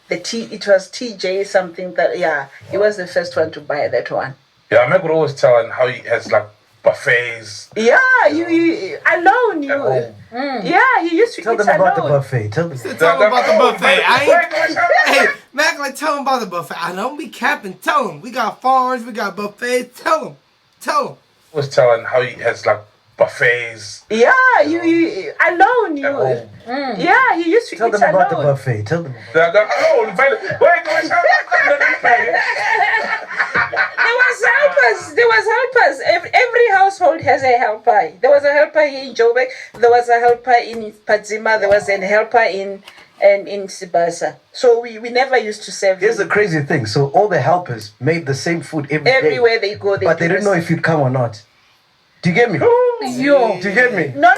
It was TJ something he was the first one to buy that one. Yeah, Meg would always tell how he has like buffets. Yeah, you alone. Yeah, he used to tell eat them about alone. the buffet. Tell them about the buffet. Hey, Mac, like tell him about the buffet. I don't be capping. Tell him we got farms, we got buffets. Tell him. Was telling how he has like buffets. Yeah, you alone. Yeah, he used to tell eat them about alone. the buffet. Tell them. There was helpers. Every household has a helper. There was a helper here in Joburg. There was a helper in Padzima. There was a helper in Sibasa. So we never used to serve. Here's the crazy thing. So all the helpers made the same food everywhere they go. But they didn't know if you'd come or not. Do you get me? Do you get me? No.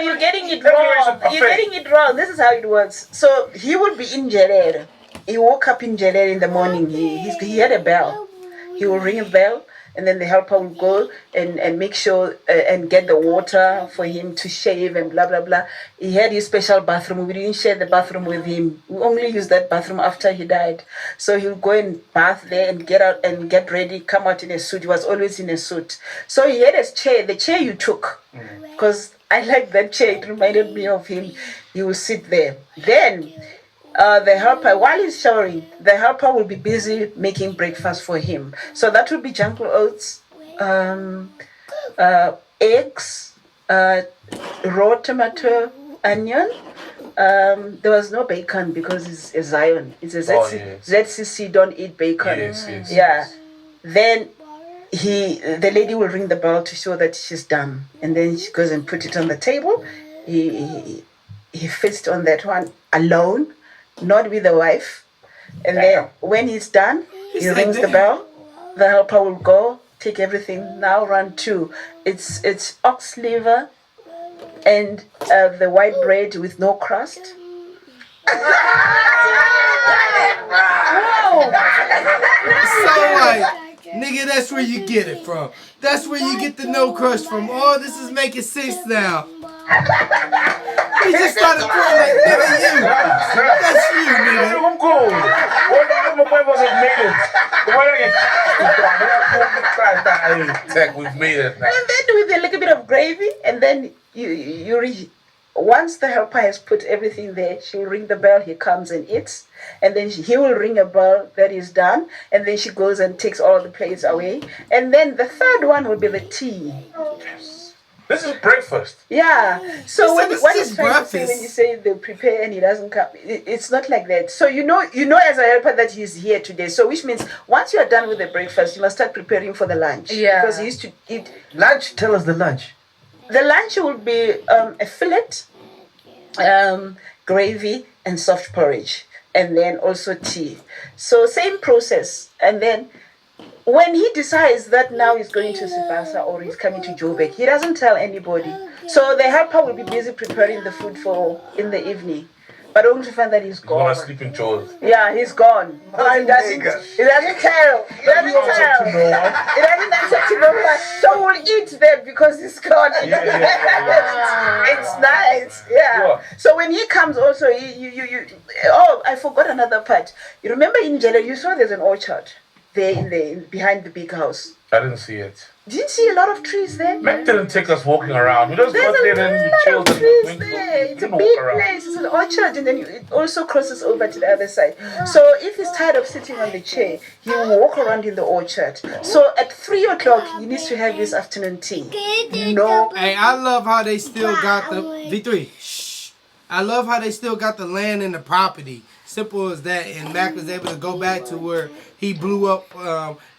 You're getting it wrong. You're getting it wrong. This is how it works. So he would be in Jerere. He woke up in Jerere in the morning. He had a bell. He will ring a bell, and then the helper will go and make sure and get the water for him to shave and blah, blah, blah. He had his special bathroom. We didn't share the bathroom with him. We only used that bathroom after he died. So he'll go and bath there and get out and get ready, come out in a suit. He was always in a suit. So he had a chair, the chair you took, because I like that chair. It reminded me of him. He will sit there. Then the helper, while he's showering, the helper will be busy making breakfast for him. So that would be jungle oats, eggs, raw tomato, onion. There was no bacon because it's a Zion. It's a ZCC, don't eat bacon. Yes. Then the lady will ring the bell to show that she's done. And then she goes and put it on the table. He feasts on that one alone, not with the wife. And then when he's done, he rings the bell. The helper will go take everything. Now run 2. It's ox liver and the white bread with no crust. So like, nigga, that's where you get it from. That's where you get the no crush from. Oh, this is making sense now. He just started throwing like, nigga, you. That's you, nigga. I'm cool. My boy wasn't made it. We've made it now. And then with a little bit of gravy, and then once the helper has put everything there, she will ring the bell, he comes and eats, and then he will ring a bell that is done, and then she goes and takes all the plates away, and then the third one will be the tea. This is breakfast. Yeah. So what is trying to say breakfast. when you say they prepare and he doesn't come, it's not like that. So you know as a helper that he's here today. So which means once you are done with the breakfast, you must start preparing for the lunch. Yeah. Because he used to eat. Lunch. Tell us the lunch. The lunch will be a fillet, gravy, and soft porridge, and then also tea. So same process, and then. When he decides that now he's going to Sibasa or he's coming to Joburg, he doesn't tell anybody. So the helper will be busy preparing the food for in the evening. But only to find that he's You want gone. to sleep in chores. Yeah, he's gone. He doesn't tell. He doesn't tell. He doesn't accept to no one. So we'll eat there because he's gone. It's nice. Yeah. So when he comes also, oh, I forgot another part. You remember in Jele, you saw there's an orchard there behind the big house. I didn't see it. Did you see a lot of trees there? Mac didn't take us walking around. We just got There's there and we a lot chilled of and trees went. there. It's a didn't big walk around. place. It's an orchard, and then it also crosses over to the other side. So if he's tired of sitting on the chair, he will walk around in the orchard. So at 3 o'clock, he needs to have his afternoon tea. No. Hey, I love how they still got the V3. Shh. I love how they still got the land and the property. Simple as that. And Mac was able to go back to where he blew up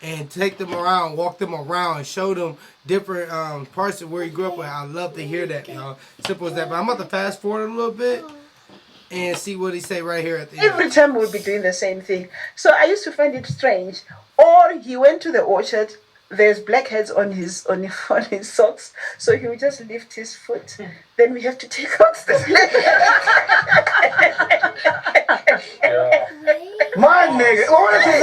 and take them around, walk them around, and show them different parts of where he grew up with. I love to hear that, y'all. Simple as that. But I'm about to fast forward a little bit and see what he say right here at the end. Every time we'll be doing the same thing. So I used to find it strange. Or he went to the orchard. There's blackheads on his socks, so he would just lift his foot. Then we have to take out the blackheads. My nigga. Oh, this is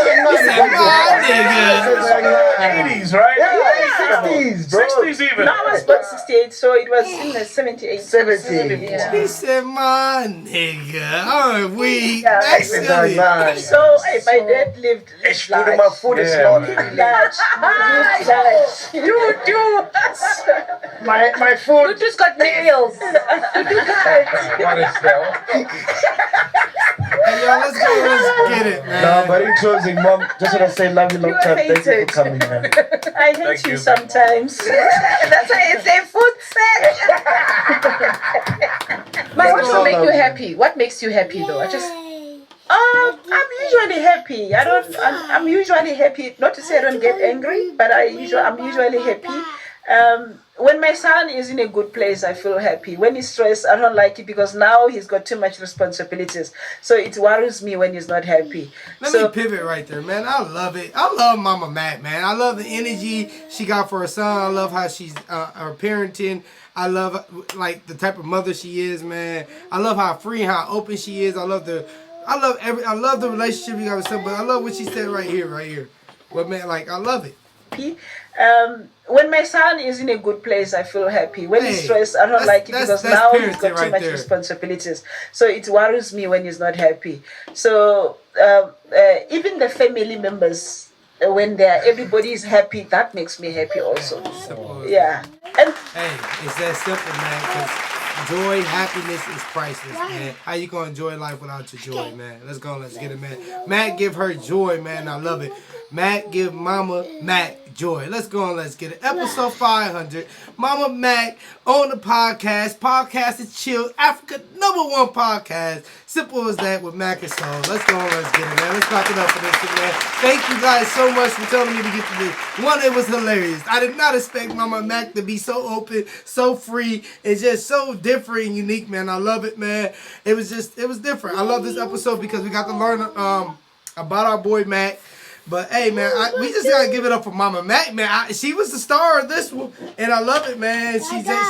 My nigga. 80s, right? Yeah, 60s, bro. 60s even. No, I was born 68, so it was in the 78. 70. Yeah. He said, my nigga. Oh, we. Yeah. That's silly. So my dad lived Food in my food is not large. my food. You just got nails. What is that? Hey, y'all, let's go. Let's get it, man. No, but in closing, Mom, just want to say love you long You are time. Thank you for hated. coming, man. I hate Thank you you. sometimes. That's why I say food But what That's will all make I you want. happy? What makes you happy though? I'm usually happy. I'm usually happy. Not to say I don't get angry, but I'm usually happy. When my son is in a good place, I feel happy. When he's stressed, I don't like it because now he's got too much responsibilities. So it worries me when he's not happy. Let me pivot right there, man. I love it. I love Mama Mac, man. I love the energy she got for her son. I love how she's her parenting. I love like the type of mother she is, man. I love how free, how open she is. I love the relationship you got with son. But I love what she said right here. But man, like I love it. When my son is in a good place, I feel happy. When he's stressed, I don't like it because now he's got too much responsibilities. So it worries me when he's not happy. So even the family members, when everybody is happy, that makes me happy also. Yeah. And hey, it's that simple, man. Because joy, happiness is priceless, man. How you gonna enjoy life without your joy, man? Let's go, let's get it, man. Mac give her joy, man. I love it. Mac give Mama Mac joy. Let's go and let's get it. Episode 500. Mama Mac on the podcast. Podcast is chill. Africa #1 podcast. Simple as that with Mac and Soul. Let's go and let's get it, man. Let's clap it up for this shit, man. Thank you guys so much for telling me to get to this. One, it was hilarious. I did not expect Mama Mac to be so open, so free, and just so different and unique, man. I love it, man. It was different. I love this episode because we got to learn about our boy Mac. But hey, man, we just gotta give it up for Mama Mac, man. She was the star of this one, and I love it, man.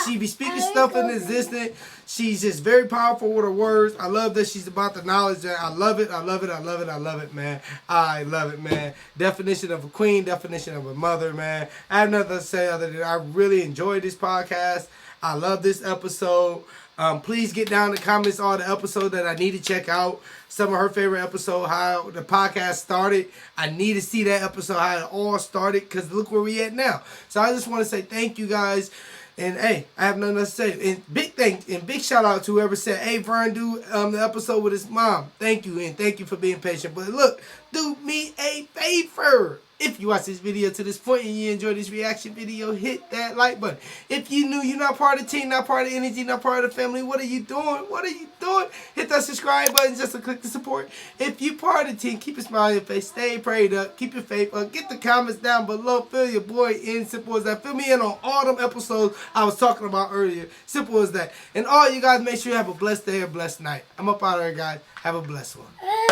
She be speaking stuff in existence. She's just very powerful with her words. I love that she's about the knowledge. I love it. I love it. I love it. I love it, man. I love it, man. Definition of a queen. Definition of a mother, man. I have nothing to say other than I really enjoyed this podcast. I love this episode. Please get down in the comments all the episodes that I need to check out. Some of her favorite episodes, how the podcast started. I need to see that episode, how it all started, because look where we at now. So I just want to say thank you guys. And hey, I have nothing else to say. And big shout out to whoever said, hey, Vern, do the episode with his mom. Thank you, and thank you for being patient. But look, do me a favor. If you watch this video to this point and you enjoyed this reaction video, hit that like button. If you knew you're not part of the team, not part of the energy, not part of the family, what are you doing? What are you doing? Hit that subscribe button just to click the support. If you part of the team, keep a smile on your face, stay prayed up, keep your faith up, get the comments down below, fill your boy in, simple as that. Fill me in on all them episodes I was talking about earlier. Simple as that. And all you guys, make sure you have a blessed day or blessed night. I'm up out of here, guys. Have a blessed one.